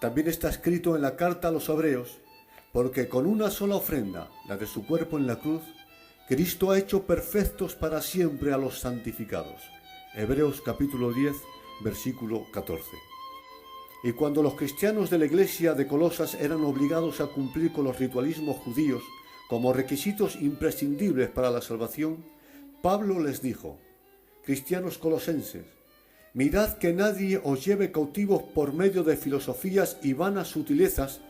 También está escrito en la carta a los Hebreos: porque con una sola ofrenda, la de su cuerpo en la cruz, Cristo ha hecho perfectos para siempre a los santificados. Hebreos capítulo 10, versículo 14. Y cuando los cristianos de la iglesia de Colosas eran obligados a cumplir con los ritualismos judíos como requisitos imprescindibles para la salvación, Pablo les dijo: cristianos colosenses, mirad que nadie os lleve cautivos por medio de filosofías y vanas sutilezas,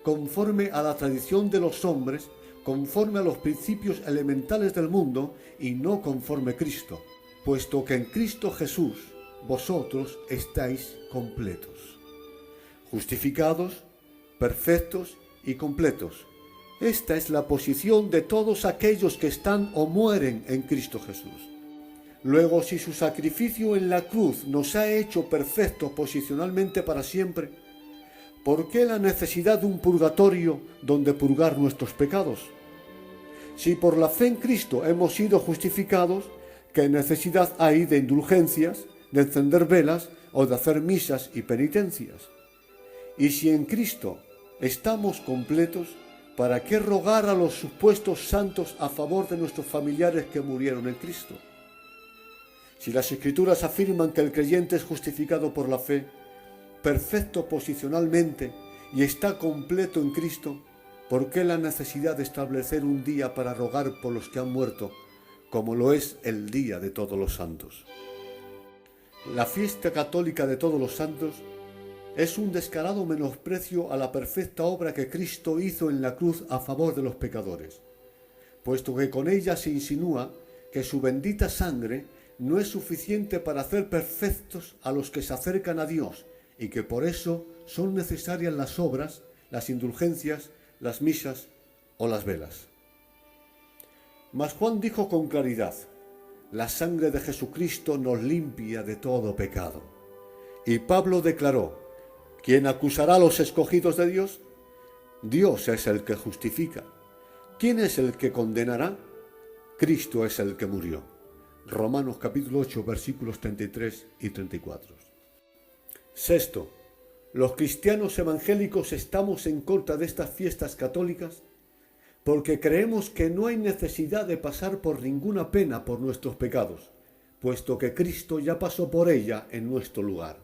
conforme a la tradición de los hombres, conforme a los principios elementales del mundo y no conforme a Cristo, puesto que en Cristo Jesús vosotros estáis completos, justificados, perfectos y completos. Esta es la posición de todos aquellos que están o mueren en Cristo Jesús. Luego, si su sacrificio en la cruz nos ha hecho perfectos posicionalmente para siempre, ¿por qué la necesidad de un purgatorio donde purgar nuestros pecados? Si por la fe en Cristo hemos sido justificados, ¿qué necesidad hay de indulgencias, de encender velas o de hacer misas y penitencias? Y si en Cristo estamos completos, ¿para qué rogar a los supuestos santos a favor de nuestros familiares que murieron en Cristo? Si las Escrituras afirman que el creyente es justificado por la fe, perfecto posicionalmente y está completo en Cristo, ¿por qué la necesidad de establecer un día para rogar por los que han muerto, como lo es el Día de Todos los Santos? La fiesta católica de Todos los Santos es un descarado menosprecio a la perfecta obra que Cristo hizo en la cruz a favor de los pecadores, puesto que con ella se insinúa que su bendita sangre no es suficiente para hacer perfectos a los que se acercan a Dios y que por eso son necesarias las obras, las indulgencias, las misas o las velas. Mas Juan dijo con claridad: la sangre de Jesucristo nos limpia de todo pecado. Y Pablo declaró: ¿quién acusará a los escogidos de Dios? Dios es el que justifica. ¿Quién es el que condenará? Cristo es el que murió. Romanos capítulo 8, versículos 33 y 34. Sexto, los cristianos evangélicos estamos en contra de estas fiestas católicas porque creemos que no hay necesidad de pasar por ninguna pena por nuestros pecados, puesto que Cristo ya pasó por ella en nuestro lugar.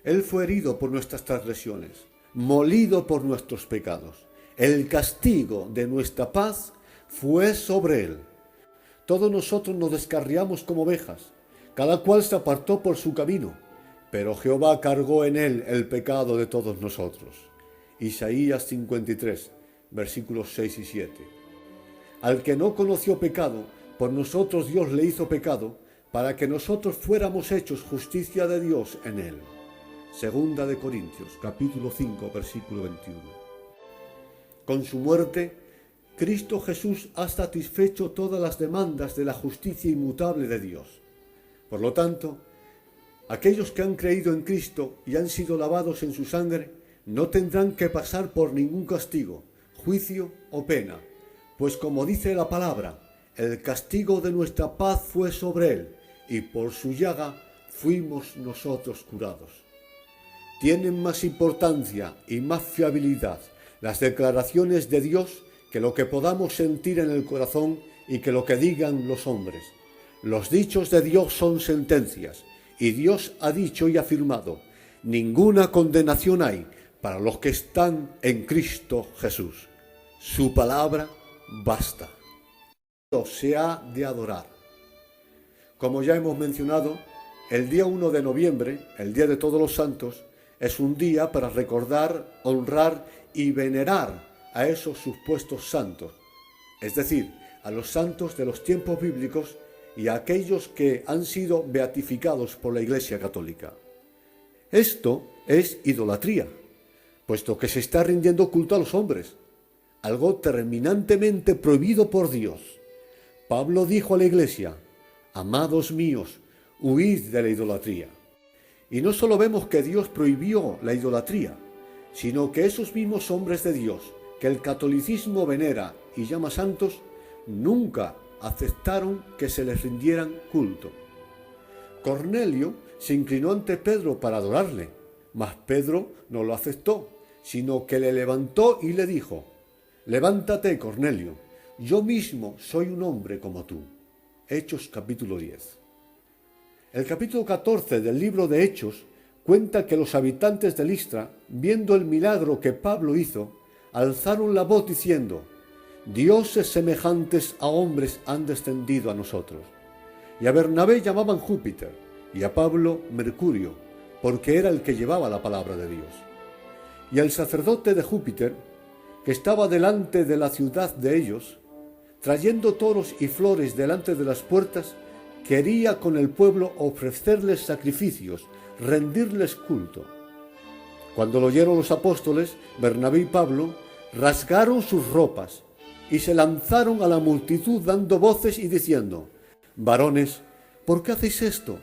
Él fue herido por nuestras transgresiones, molido por nuestros pecados. El castigo de nuestra paz fue sobre él. Todos nosotros nos descarriamos como ovejas, cada cual se apartó por su camino, pero Jehová cargó en él el pecado de todos nosotros. Isaías 53, versículos 6 y 7. Al que no conoció pecado, por nosotros Dios le hizo pecado, para que nosotros fuéramos hechos justicia de Dios en él. Segunda de Corintios, capítulo 5, versículo 21. Con su muerte, Cristo Jesús ha satisfecho todas las demandas de la justicia inmutable de Dios. Por lo tanto, aquellos que han creído en Cristo y han sido lavados en su sangre no tendrán que pasar por ningún castigo, juicio o pena, pues como dice la palabra, el castigo de nuestra paz fue sobre él, y por su llaga fuimos nosotros curados. Tienen más importancia y más fiabilidad las declaraciones de Dios que lo que podamos sentir en el corazón y que lo que digan los hombres. Los dichos de Dios son sentencias, y Dios ha dicho y afirmado: ninguna condenación hay para los que están en Cristo Jesús. Su palabra basta. Dios se ha de adorar. Como ya hemos mencionado, el día 1 de noviembre, el Día de Todos los Santos, es un día para recordar, honrar y venerar a esos supuestos santos, es decir, a los santos de los tiempos bíblicos y a aquellos que han sido beatificados por la Iglesia Católica. Esto es idolatría, puesto que se está rindiendo culto a los hombres, algo terminantemente prohibido por Dios. Pablo dijo a la Iglesia: amados míos, huid de la idolatría. Y no solo vemos que Dios prohibió la idolatría, sino que esos mismos hombres de Dios que el catolicismo venera y llama santos, nunca aceptaron que se les rindieran culto. Cornelio se inclinó ante Pedro para adorarle, mas Pedro no lo aceptó, sino que le levantó y le dijo: levántate, Cornelio, yo mismo soy un hombre como tú. Hechos capítulo 10. El capítulo 14 del libro de Hechos cuenta que los habitantes de Listra, viendo el milagro que Pablo hizo, alzaron la voz diciendo: dioses semejantes a hombres han descendido a nosotros. Y a Bernabé llamaban Júpiter, y a Pablo Mercurio, porque era el que llevaba la palabra de Dios. Y el sacerdote de Júpiter, que estaba delante de la ciudad de ellos, trayendo toros y flores delante de las puertas, quería con el pueblo ofrecerles sacrificios, rendirles culto. Cuando lo oyeron los apóstoles, Bernabé y Pablo rasgaron sus ropas y se lanzaron a la multitud dando voces y diciendo: varones, ¿por qué hacéis esto?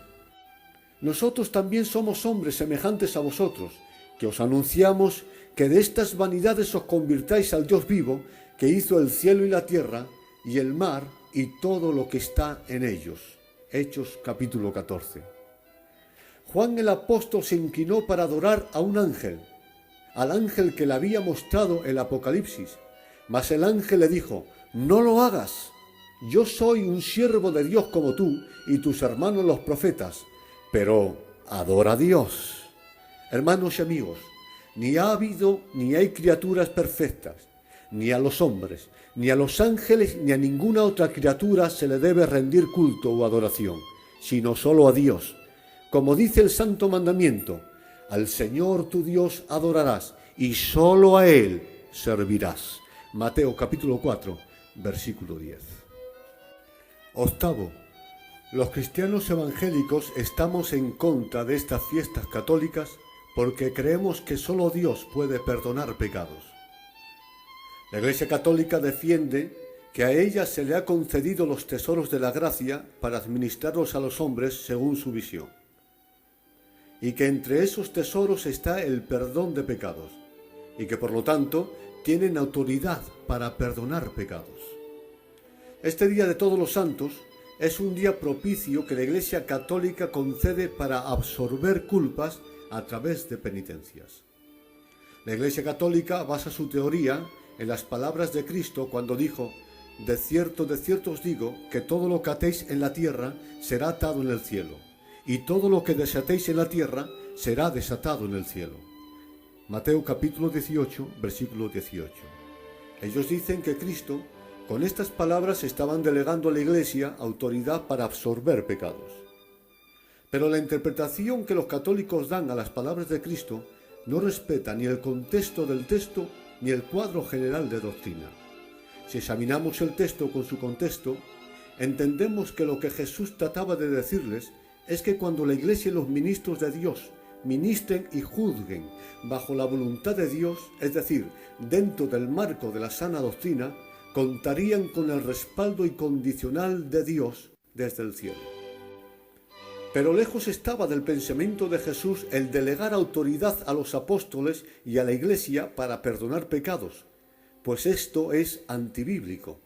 Nosotros también somos hombres semejantes a vosotros, que os anunciamos que de estas vanidades os convirtáis al Dios vivo, que hizo el cielo y la tierra, y el mar, y todo lo que está en ellos. Hechos capítulo 14. Juan el apóstol se inclinó para adorar a un ángel, al ángel que le había mostrado el Apocalipsis. Mas el ángel le dijo: no lo hagas, yo soy un siervo de Dios como tú y tus hermanos los profetas, pero adora a Dios. Hermanos y amigos, ni ha habido ni hay criaturas perfectas, ni a los hombres, ni a los ángeles, ni a ninguna otra criatura se le debe rendir culto o adoración, sino solo a Dios. Como dice el Santo Mandamiento: al Señor tu Dios adorarás y solo a Él servirás. Mateo capítulo 4, versículo 10. Octavo, los cristianos evangélicos estamos en contra de estas fiestas católicas porque creemos que solo Dios puede perdonar pecados. La Iglesia Católica defiende que a ella se le ha concedido los tesoros de la gracia para administrarlos a los hombres según su visión, y que entre esos tesoros está el perdón de pecados, y que por lo tanto tienen autoridad para perdonar pecados. Este Día de Todos los Santos es un día propicio que la Iglesia Católica concede para absorber culpas a través de penitencias. La Iglesia Católica basa su teoría en las palabras de Cristo cuando dijo: de cierto os digo, que todo lo que atéis en la tierra será atado en el cielo, y todo lo que desatéis en la tierra será desatado en el cielo. Mateo capítulo 18, versículo 18. Ellos dicen que Cristo, con estas palabras, estaban delegando a la Iglesia autoridad para absorber pecados. Pero la interpretación que los católicos dan a las palabras de Cristo no respeta ni el contexto del texto ni el cuadro general de doctrina. Si examinamos el texto con su contexto, entendemos que lo que Jesús trataba de decirles es que cuando la Iglesia y los ministros de Dios ministren y juzguen bajo la voluntad de Dios, es decir, dentro del marco de la sana doctrina, contarían con el respaldo incondicional de Dios desde el cielo. Pero lejos estaba del pensamiento de Jesús el delegar autoridad a los apóstoles y a la Iglesia para perdonar pecados, pues esto es antibíblico.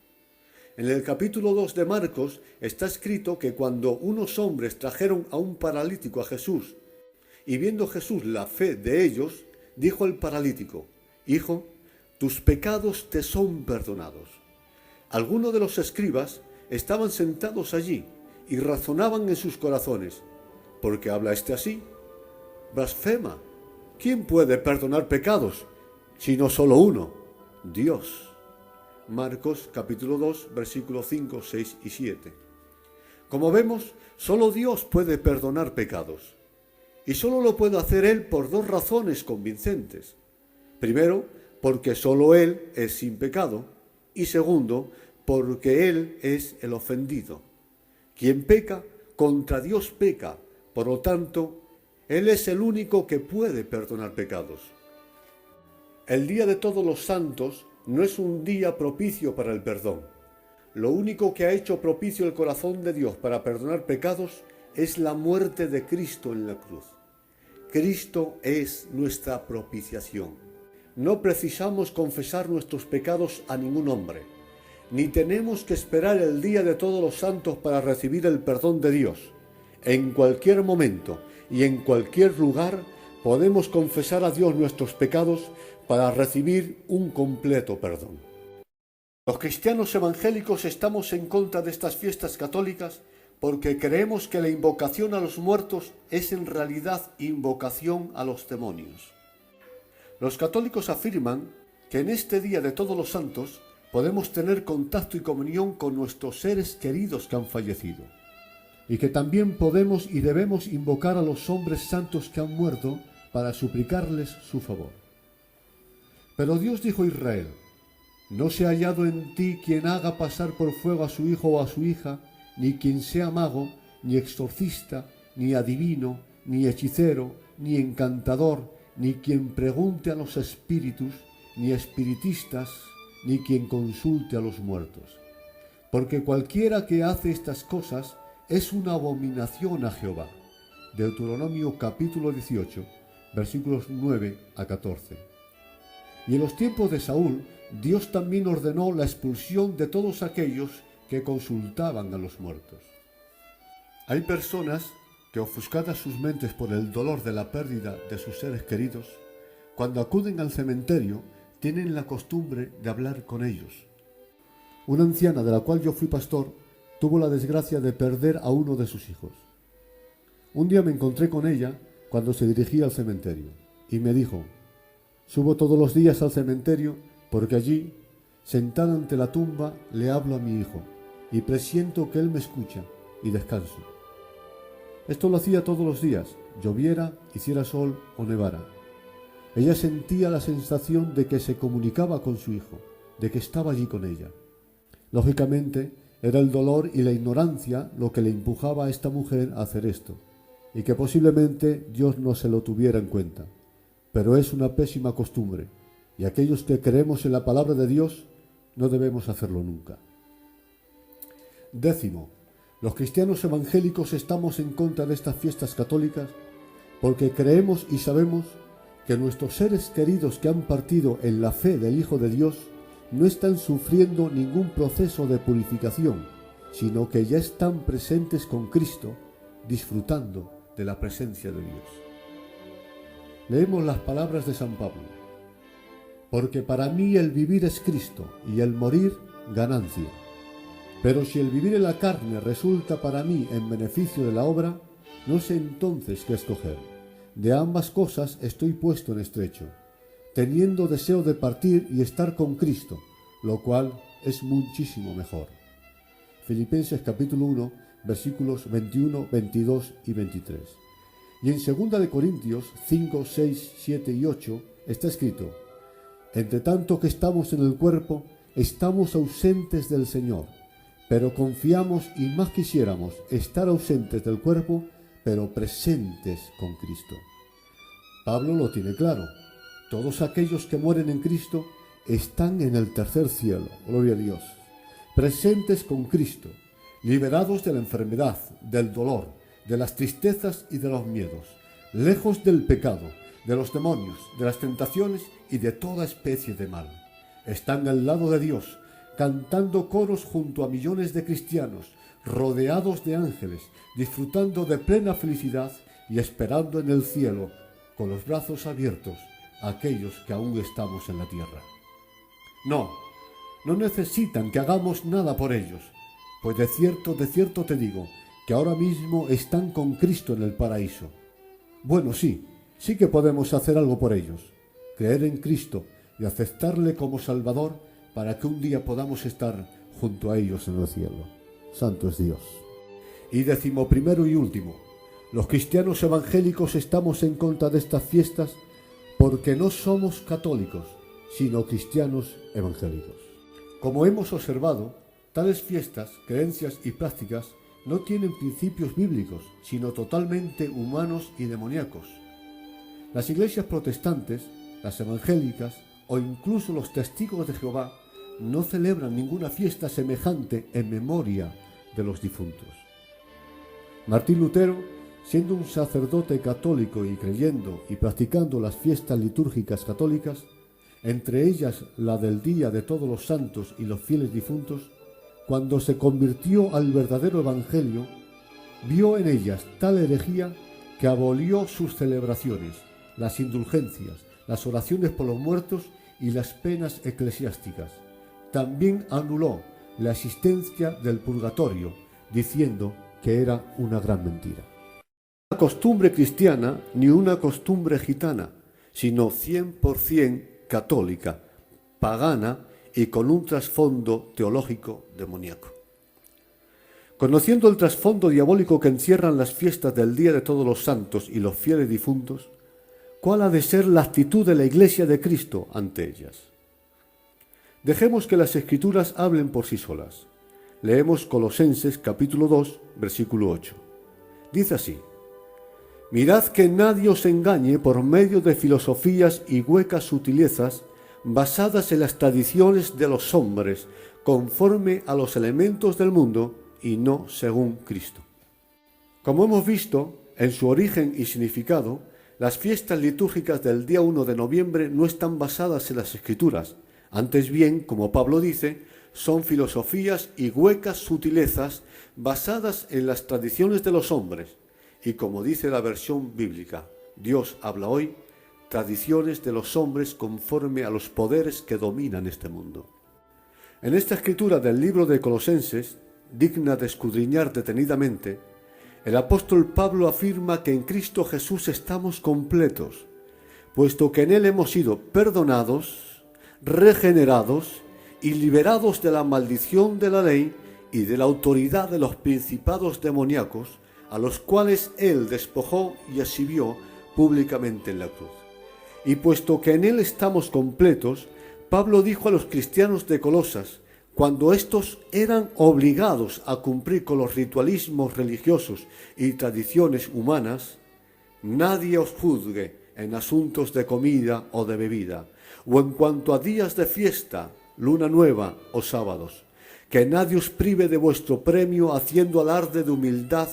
En el capítulo 2 de Marcos está escrito que cuando unos hombres trajeron a un paralítico a Jesús, y viendo Jesús la fe de ellos, dijo al paralítico: hijo, tus pecados te son perdonados. Algunos de los escribas estaban sentados allí y razonaban en sus corazones: ¿por qué habla este así? Blasfema. ¿Quién puede perdonar pecados sino solo uno? Dios. Marcos capítulo 2, versículos 5, 6 y 7. Como vemos, solo Dios puede perdonar pecados. Y solo lo puede hacer Él por dos razones convincentes. Primero, porque solo Él es sin pecado. Y segundo, porque Él es el ofendido. Quien peca, contra Dios peca. Por lo tanto, Él es el único que puede perdonar pecados. El Día de Todos los Santos no es un día propicio para el perdón. Lo único que ha hecho propicio el corazón de Dios para perdonar pecados es la muerte de Cristo en la cruz. Cristo es nuestra propiciación. No precisamos confesar nuestros pecados a ningún hombre, ni tenemos que esperar el Día de Todos los Santos para recibir el perdón de Dios. En cualquier momento y en cualquier lugar podemos confesar a Dios nuestros pecados para recibir un completo perdón. Los cristianos evangélicos estamos en contra de estas fiestas católicas porque creemos que la invocación a los muertos es en realidad invocación a los demonios. Los católicos afirman que en este Día de Todos los Santos podemos tener contacto y comunión con nuestros seres queridos que han fallecido, y que también podemos y debemos invocar a los hombres santos que han muerto para suplicarles su favor. Pero Dios dijo a Israel: no se ha hallado en ti quien haga pasar por fuego a su hijo o a su hija, ni quien sea mago, ni exorcista, ni adivino, ni hechicero, ni encantador, ni quien pregunte a los espíritus, ni espiritistas, ni quien consulte a los muertos. Porque cualquiera que hace estas cosas es una abominación a Jehová. Deuteronomio capítulo 18, versículos 9 a 14. Y en los tiempos de Saúl, Dios también ordenó la expulsión de todos aquellos que consultaban a los muertos. Hay personas que, ofuscadas sus mentes por el dolor de la pérdida de sus seres queridos, cuando acuden al cementerio, tienen la costumbre de hablar con ellos. Una anciana de la cual yo fui pastor tuvo la desgracia de perder a uno de sus hijos. Un día me encontré con ella cuando se dirigía al cementerio y me dijo: subo todos los días al cementerio porque allí, sentada ante la tumba, le hablo a mi hijo y presiento que él me escucha y descanso. Esto lo hacía todos los días, lloviera, hiciera sol o nevara. Ella sentía la sensación de que se comunicaba con su hijo, de que estaba allí con ella. Lógicamente, era el dolor y la ignorancia lo que le empujaba a esta mujer a hacer esto, y que posiblemente Dios no se lo tuviera en cuenta. Pero es una pésima costumbre, y aquellos que creemos en la palabra de Dios no debemos hacerlo nunca. 10. Los cristianos evangélicos estamos en contra de estas fiestas católicas porque creemos y sabemos que nuestros seres queridos que han partido en la fe del Hijo de Dios no están sufriendo ningún proceso de purificación, sino que ya están presentes con Cristo, disfrutando de la presencia de Dios. Leemos las palabras de San Pablo: porque para mí el vivir es Cristo y el morir ganancia. Pero si el vivir en la carne resulta para mí en beneficio de la obra, no sé entonces qué escoger. De ambas cosas estoy puesto en estrecho, teniendo deseo de partir y estar con Cristo, lo cual es muchísimo mejor. Filipenses capítulo 1, versículos 21, 22 y 23. Y en 2 Corintios 5, 6, 7 y 8 está escrito: entre tanto que estamos en el cuerpo, estamos ausentes del Señor, pero confiamos y más quisiéramos estar ausentes del cuerpo, pero presentes con Cristo. Pablo lo tiene claro: todos aquellos que mueren en Cristo están en el tercer cielo, gloria a Dios, presentes con Cristo, liberados de la enfermedad, del dolor, de las tristezas y de los miedos, lejos del pecado, de los demonios, de las tentaciones y de toda especie de mal. Están al lado de Dios, cantando coros junto a millones de cristianos, rodeados de ángeles, disfrutando de plena felicidad y esperando en el cielo, con los brazos abiertos, a aquellos que aún estamos en la tierra. No necesitan que hagamos nada por ellos, pues de cierto te digo, que ahora mismo están con Cristo en el paraíso. Bueno, sí que podemos hacer algo por ellos, creer en Cristo y aceptarle como Salvador para que un día podamos estar junto a ellos en el cielo. Santo es Dios. Y 11 y último, los cristianos evangélicos estamos en contra de estas fiestas porque no somos católicos, sino cristianos evangélicos. Como hemos observado, tales fiestas, creencias y prácticas no tienen principios bíblicos, sino totalmente humanos y demoníacos. Las iglesias protestantes, las evangélicas o incluso los testigos de Jehová no celebran ninguna fiesta semejante en memoria de los difuntos. Martín Lutero, siendo un sacerdote católico y creyendo y practicando las fiestas litúrgicas católicas, entre ellas la del Día de Todos los Santos y los fieles difuntos, cuando se convirtió al verdadero evangelio, vio en ellas tal herejía que abolió sus celebraciones, las indulgencias, las oraciones por los muertos y las penas eclesiásticas. También anuló la existencia del purgatorio, diciendo que era una gran mentira. No una costumbre cristiana ni una costumbre gitana, sino 100% católica, pagana y con un trasfondo teológico demoníaco. Conociendo el trasfondo diabólico que encierran las fiestas del Día de Todos los Santos y los fieles difuntos, ¿cuál ha de ser la actitud de la Iglesia de Cristo ante ellas? Dejemos que las Escrituras hablen por sí solas. Leemos Colosenses capítulo 2, versículo 8. Dice así: mirad que nadie os engañe por medio de filosofías y huecas sutilezas basadas en las tradiciones de los hombres, conforme a los elementos del mundo y no según Cristo. Como hemos visto, en su origen y significado, Las fiestas litúrgicas del día 1 de noviembre no están basadas en las Escrituras. Antes bien, como Pablo dice, son filosofías y huecas sutilezas basadas en las tradiciones de los hombres. Y como dice la versión bíblica, Dios habla hoy, tradiciones de los hombres conforme a los poderes que dominan este mundo. En esta escritura del libro de Colosenses, digna de escudriñar detenidamente, el apóstol Pablo afirma que en Cristo Jesús estamos completos, puesto que en Él hemos sido perdonados, regenerados y liberados de la maldición de la ley y de la autoridad de los principados demoníacos, a los cuales Él despojó y exhibió públicamente en la cruz. Y puesto que en Él estamos completos, Pablo dijo a los cristianos de Colosas, cuando éstos eran obligados a cumplir con los ritualismos religiosos y tradiciones humanas, nadie os juzgue en asuntos de comida o de bebida, o en cuanto a días de fiesta, luna nueva o sábados, que nadie os prive de vuestro premio haciendo alarde de humildad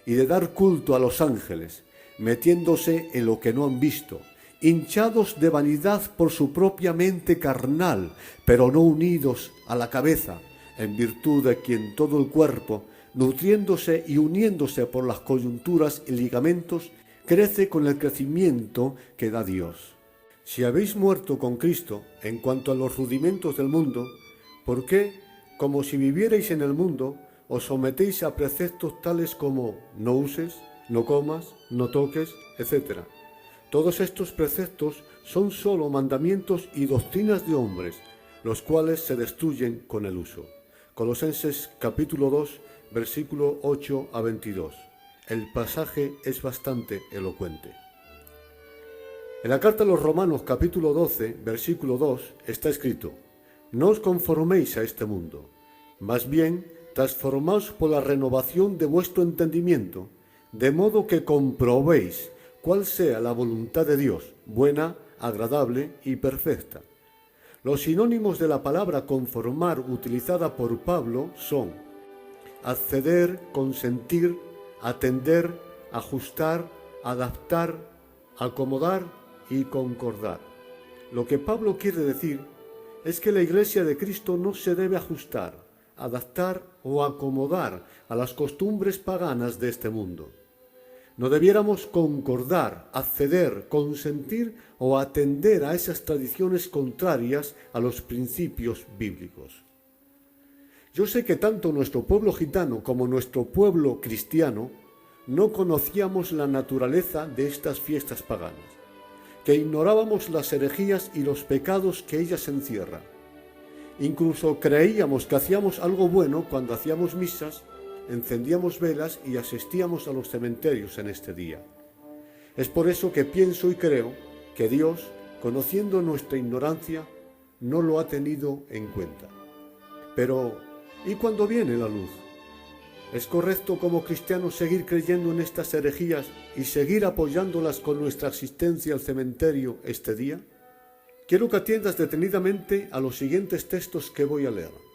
y de dar culto a los ángeles, metiéndose en lo que no han visto, hinchados de vanidad por su propia mente carnal, pero no unidos a la cabeza, en virtud de quien todo el cuerpo, nutriéndose y uniéndose por las coyunturas y ligamentos, crece con el crecimiento que da Dios. Si habéis muerto con Cristo en cuanto a los rudimentos del mundo, ¿por qué, como si vivierais en el mundo, os sometéis a preceptos tales como no uses, no comas, no toques, etc.? Todos estos preceptos son sólo mandamientos y doctrinas de hombres, los cuales se destruyen con el uso. Colosenses capítulo 2, versículo 8 a 22. El pasaje es bastante elocuente. En la carta a los Romanos capítulo 12, versículo 2, está escrito: no os conforméis a este mundo, más bien transformaos por la renovación de vuestro entendimiento, de modo que comprobéis cuál sea la voluntad de Dios, buena, agradable y perfecta. Los sinónimos de la palabra conformar utilizada por Pablo son acceder, consentir, atender, ajustar, adaptar, acomodar y concordar. Lo que Pablo quiere decir es que la Iglesia de Cristo no se debe ajustar, adaptar o acomodar a las costumbres paganas de este mundo. No debiéramos concordar, acceder, consentir o atender a esas tradiciones contrarias a los principios bíblicos. Yo sé que tanto nuestro pueblo gitano como nuestro pueblo cristiano no conocíamos la naturaleza de estas fiestas paganas, que ignorábamos las herejías y los pecados que ellas encierran. Incluso creíamos que hacíamos algo bueno cuando hacíamos misas, encendíamos velas y asistíamos a los cementerios en este día. Es por eso que pienso y creo que Dios, conociendo nuestra ignorancia, no lo ha tenido en cuenta. Pero, ¿y cuándo viene la luz? ¿Es correcto como cristianos seguir creyendo en estas herejías y seguir apoyándolas con nuestra asistencia al cementerio este día? Quiero que atiendas detenidamente a los siguientes textos que voy a leer,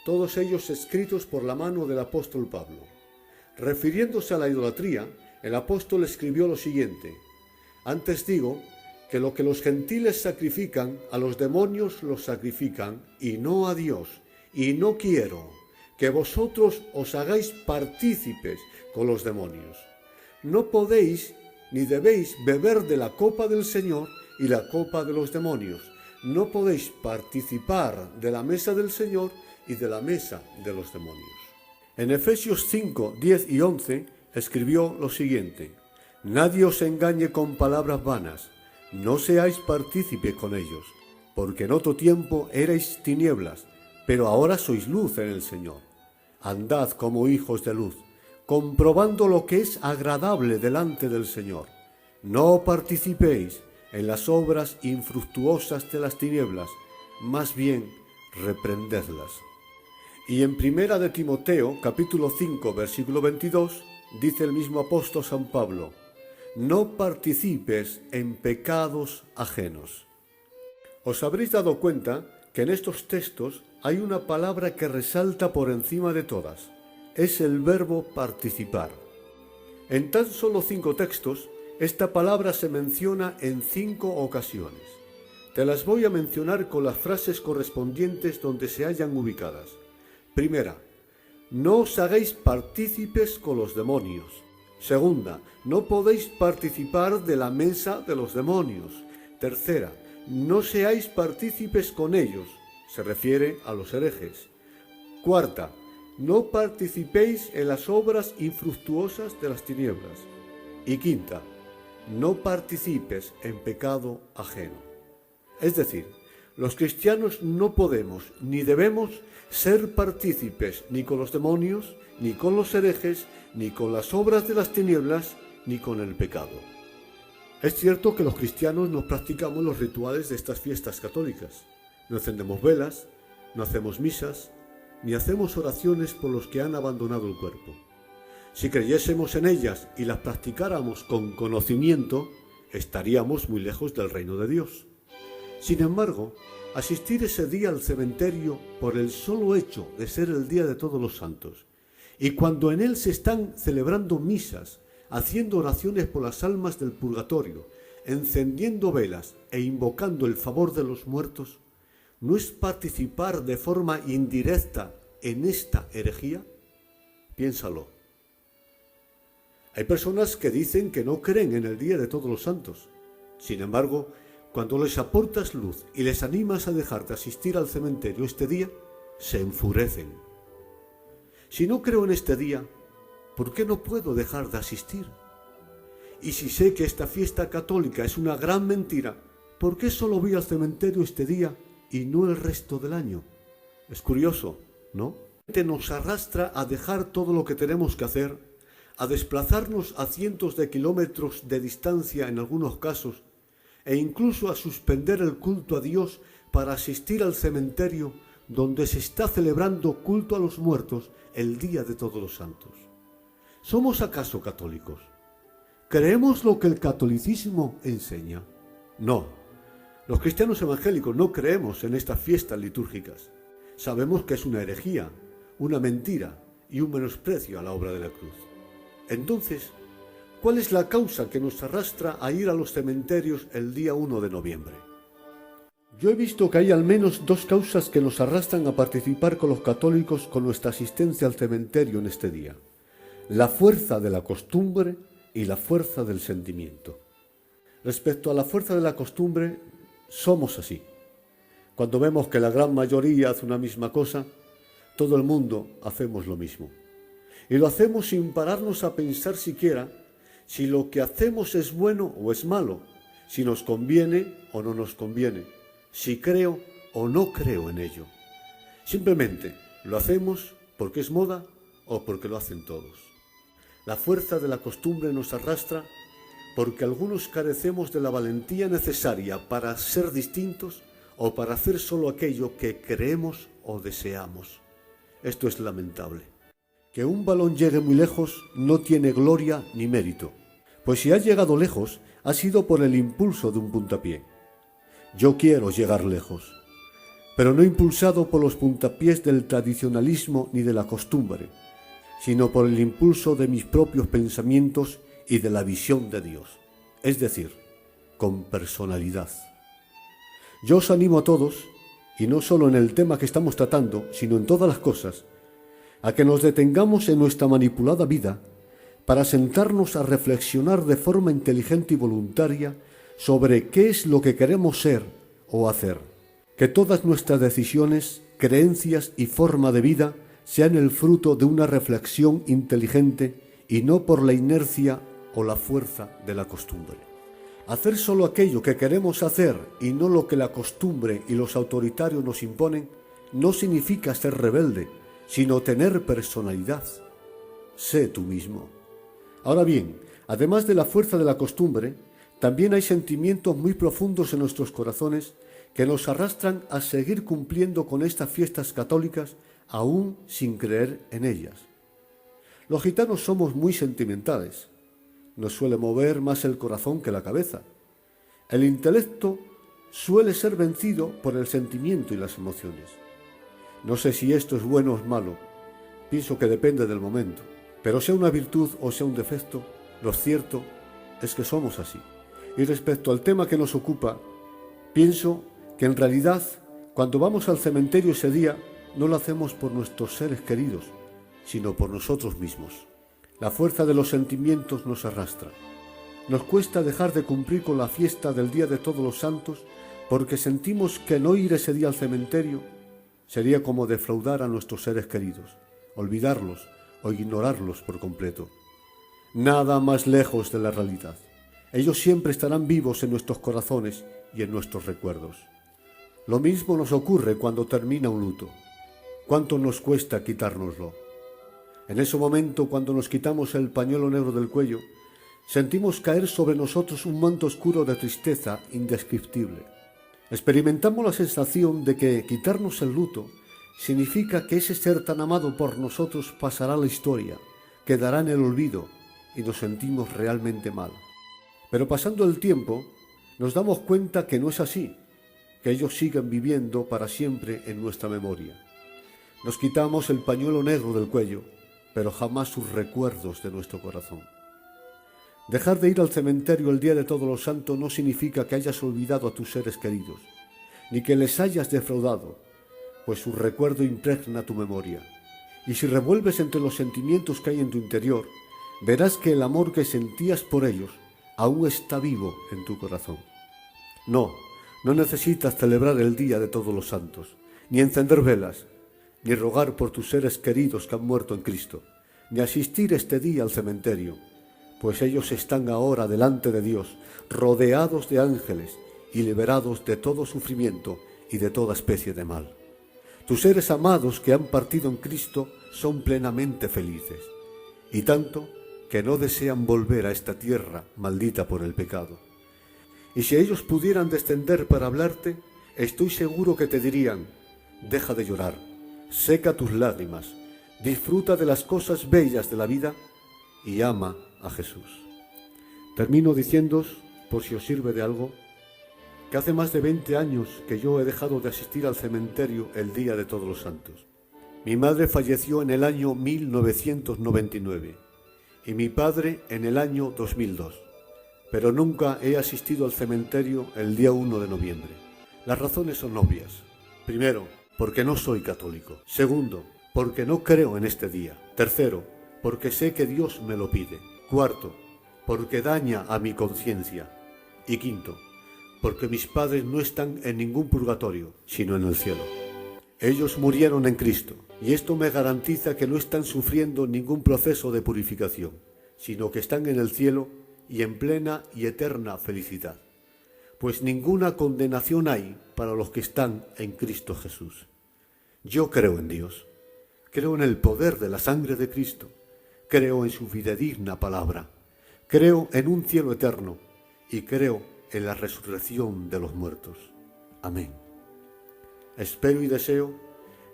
todos ellos escritos por la mano del apóstol Pablo. Refiriéndose a la idolatría, el apóstol escribió lo siguiente: antes digo que lo que los gentiles sacrifican, a los demonios los sacrifican, y no a Dios, y no quiero que vosotros os hagáis partícipes con los demonios. No podéis ni debéis beber de la copa del Señor y la copa de los demonios. No podéis participar de la mesa del Señor y de la mesa de los demonios. En Efesios 5, 10 y 11 escribió lo siguiente: nadie os engañe con palabras vanas, no seáis partícipe con ellos, porque en otro tiempo erais tinieblas, pero ahora sois luz en el Señor. Andad como hijos de luz, comprobando lo que es agradable delante del Señor. No participéis en las obras infructuosas de las tinieblas, más bien reprendedlas. Y en Primera de Timoteo, capítulo 5, versículo 22, dice el mismo apóstol San Pablo: no participes en pecados ajenos. Os habréis dado cuenta que en estos textos hay una palabra que resalta por encima de todas. Es el verbo participar. En tan solo 5 textos, Esta palabra se menciona en 5 ocasiones. Te las voy a mencionar con las frases correspondientes donde se hallan ubicadas. Primera, no os hagáis partícipes con los demonios. Segunda, no podéis participar de la mesa de los demonios. Tercera, no seáis partícipes con ellos. Se refiere a los herejes. Cuarta, no participéis en las obras infructuosas de las tinieblas. Y quinta, no participes en pecado ajeno. Es decir, los cristianos no podemos ni debemos ser partícipes ni con los demonios, ni con los herejes, ni con las obras de las tinieblas, ni con el pecado. Es cierto que los cristianos no practicamos los rituales de estas fiestas católicas. No encendemos velas, no hacemos misas, ni hacemos oraciones por los que han abandonado el cuerpo. Si creyésemos en ellas y las practicáramos con conocimiento, estaríamos muy lejos del reino de Dios. Sin embargo, asistir ese día al cementerio por el solo hecho de ser el Día de Todos los Santos, y cuando en él se están celebrando misas, haciendo oraciones por las almas del purgatorio, encendiendo velas e invocando el favor de los muertos, ¿no es participar de forma indirecta en esta herejía? Piénsalo. Hay personas que dicen que no creen en el Día de Todos los Santos. Sin embargo, cuando les aportas luz y les animas a dejar de asistir al cementerio este día, se enfurecen. Si no creo en este día, ¿por qué no puedo dejar de asistir? Y si sé que esta fiesta católica es una gran mentira, ¿por qué solo voy al cementerio este día y no el resto del año? Es curioso, ¿no? Nos arrastra a dejar todo lo que tenemos que hacer, a desplazarnos a cientos de kilómetros de distancia en algunos casos, e incluso a suspender el culto a Dios para asistir al cementerio donde se está celebrando culto a los muertos el Día de Todos los Santos. ¿Somos acaso católicos? ¿Creemos lo que el catolicismo enseña? No. Los cristianos evangélicos no creemos en estas fiestas litúrgicas. Sabemos que es una herejía, una mentira y un menosprecio a la obra de la cruz. Entonces, ¿cuál es la causa que nos arrastra a ir a los cementerios el día 1 de noviembre? Yo he visto que hay al menos 2 causas que nos arrastran a participar con los católicos con nuestra asistencia al cementerio en este día: la fuerza de la costumbre y la fuerza del sentimiento. Respecto a la fuerza de la costumbre, somos así. Cuando vemos que la gran mayoría hace una misma cosa, todo el mundo hacemos lo mismo. Y lo hacemos sin pararnos a pensar siquiera si lo que hacemos es bueno o es malo, si nos conviene o no nos conviene, si creo o no creo en ello. Simplemente lo hacemos porque es moda o porque lo hacen todos. La fuerza de la costumbre nos arrastra porque algunos carecemos de la valentía necesaria para ser distintos o para hacer solo aquello que creemos o deseamos. Esto es lamentable. Que un balón llegue muy lejos no tiene gloria ni mérito, pues si ha llegado lejos ha sido por el impulso de un puntapié. Yo quiero llegar lejos, pero no impulsado por los puntapiés del tradicionalismo ni de la costumbre, sino por el impulso de mis propios pensamientos y de la visión de Dios, es decir, con personalidad. Yo os animo a todos, y no solo en el tema que estamos tratando, sino en todas las cosas, a que nos detengamos en nuestra manipulada vida para sentarnos a reflexionar de forma inteligente y voluntaria sobre qué es lo que queremos ser o hacer. Que todas nuestras decisiones, creencias y forma de vida sean el fruto de una reflexión inteligente y no por la inercia o la fuerza de la costumbre. Hacer solo aquello que queremos hacer y no lo que la costumbre y los autoritarios nos imponen no significa ser rebelde, sino tener personalidad. Sé tú mismo. Ahora bien, además de la fuerza de la costumbre, también hay sentimientos muy profundos en nuestros corazones que nos arrastran a seguir cumpliendo con estas fiestas católicas aún sin creer en ellas. Los gitanos somos muy sentimentales. Nos suele mover más el corazón que la cabeza. El intelecto suele ser vencido por el sentimiento y las emociones. No sé si esto es bueno o es malo, pienso que depende del momento, pero sea una virtud o sea un defecto, lo cierto es que somos así. Y respecto al tema que nos ocupa, pienso que en realidad cuando vamos al cementerio ese día no lo hacemos por nuestros seres queridos, sino por nosotros mismos. La fuerza de los sentimientos nos arrastra. Nos cuesta dejar de cumplir con la fiesta del Día de Todos los Santos porque sentimos que no ir ese día al cementerio sería como defraudar a nuestros seres queridos, olvidarlos o ignorarlos por completo. Nada más lejos de la realidad. Ellos siempre estarán vivos en nuestros corazones y en nuestros recuerdos. Lo mismo nos ocurre cuando termina un luto. ¿Cuánto nos cuesta quitárnoslo? En ese momento, cuando nos quitamos el pañuelo negro del cuello, sentimos caer sobre nosotros un manto oscuro de tristeza indescriptible. Experimentamos la sensación de que quitarnos el luto significa que ese ser tan amado por nosotros pasará a la historia, quedará en el olvido y nos sentimos realmente mal. Pero pasando el tiempo, nos damos cuenta que no es así, que ellos siguen viviendo para siempre en nuestra memoria. Nos quitamos el pañuelo negro del cuello, pero jamás sus recuerdos de nuestro corazón. Dejar de ir al cementerio el Día de Todos los Santos no significa que hayas olvidado a tus seres queridos, ni que les hayas defraudado, pues su recuerdo impregna tu memoria. Y si revuelves entre los sentimientos que hay en tu interior, verás que el amor que sentías por ellos aún está vivo en tu corazón. No necesitas celebrar el Día de Todos los Santos, ni encender velas, ni rogar por tus seres queridos que han muerto en Cristo, ni asistir este día al cementerio, pues ellos están ahora delante de Dios, rodeados de ángeles y liberados de todo sufrimiento y de toda especie de mal. Tus seres amados que han partido en Cristo son plenamente felices, y tanto que no desean volver a esta tierra maldita por el pecado. Y si ellos pudieran descender para hablarte, estoy seguro que te dirían: deja de llorar, seca tus lágrimas, disfruta de las cosas bellas de la vida y ama a Jesús. Termino diciéndoos, por si os sirve de algo, que hace más de 20 años que yo he dejado de asistir al cementerio el Día de Todos los Santos. Mi madre falleció en el año 1999 y mi padre en el año 2002, pero nunca he asistido al cementerio el día 1 de noviembre. Las razones son obvias. Primero, porque no soy católico. Segundo, porque no creo en este día. Tercero, porque sé que Dios me lo pide. Cuarto, porque daña a mi conciencia. Y quinto, porque mis padres no están en ningún purgatorio, sino en el cielo. Ellos murieron en Cristo, y esto me garantiza que no están sufriendo ningún proceso de purificación, sino que están en el cielo y en plena y eterna felicidad. Pues ninguna condenación hay para los que están en Cristo Jesús. Yo creo en Dios, creo en el poder de la sangre de Cristo, creo en su fidedigna palabra, creo en un cielo eterno y creo en la resurrección de los muertos. Amén. Espero y deseo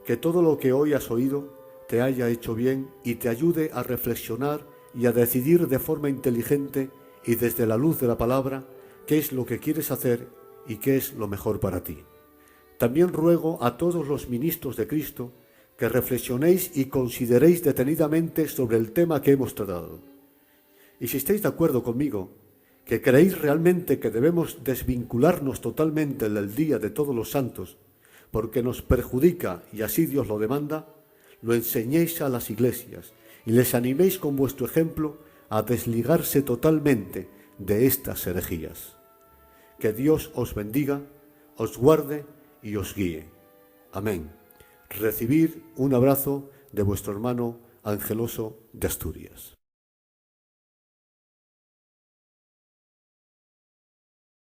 que todo lo que hoy has oído te haya hecho bien y te ayude a reflexionar y a decidir de forma inteligente y desde la luz de la palabra qué es lo que quieres hacer y qué es lo mejor para ti. También ruego a todos los ministros de Cristo que reflexionéis y consideréis detenidamente sobre el tema que hemos tratado. Y si estáis de acuerdo conmigo, que creéis realmente que debemos desvincularnos totalmente del Día de Todos los Santos, porque nos perjudica y así Dios lo demanda, lo enseñéis a las iglesias y les animéis con vuestro ejemplo a desligarse totalmente de estas herejías. Que Dios os bendiga, os guarde y os guíe. Amén. Recibid un abrazo de vuestro hermano Angeloso de Asturias.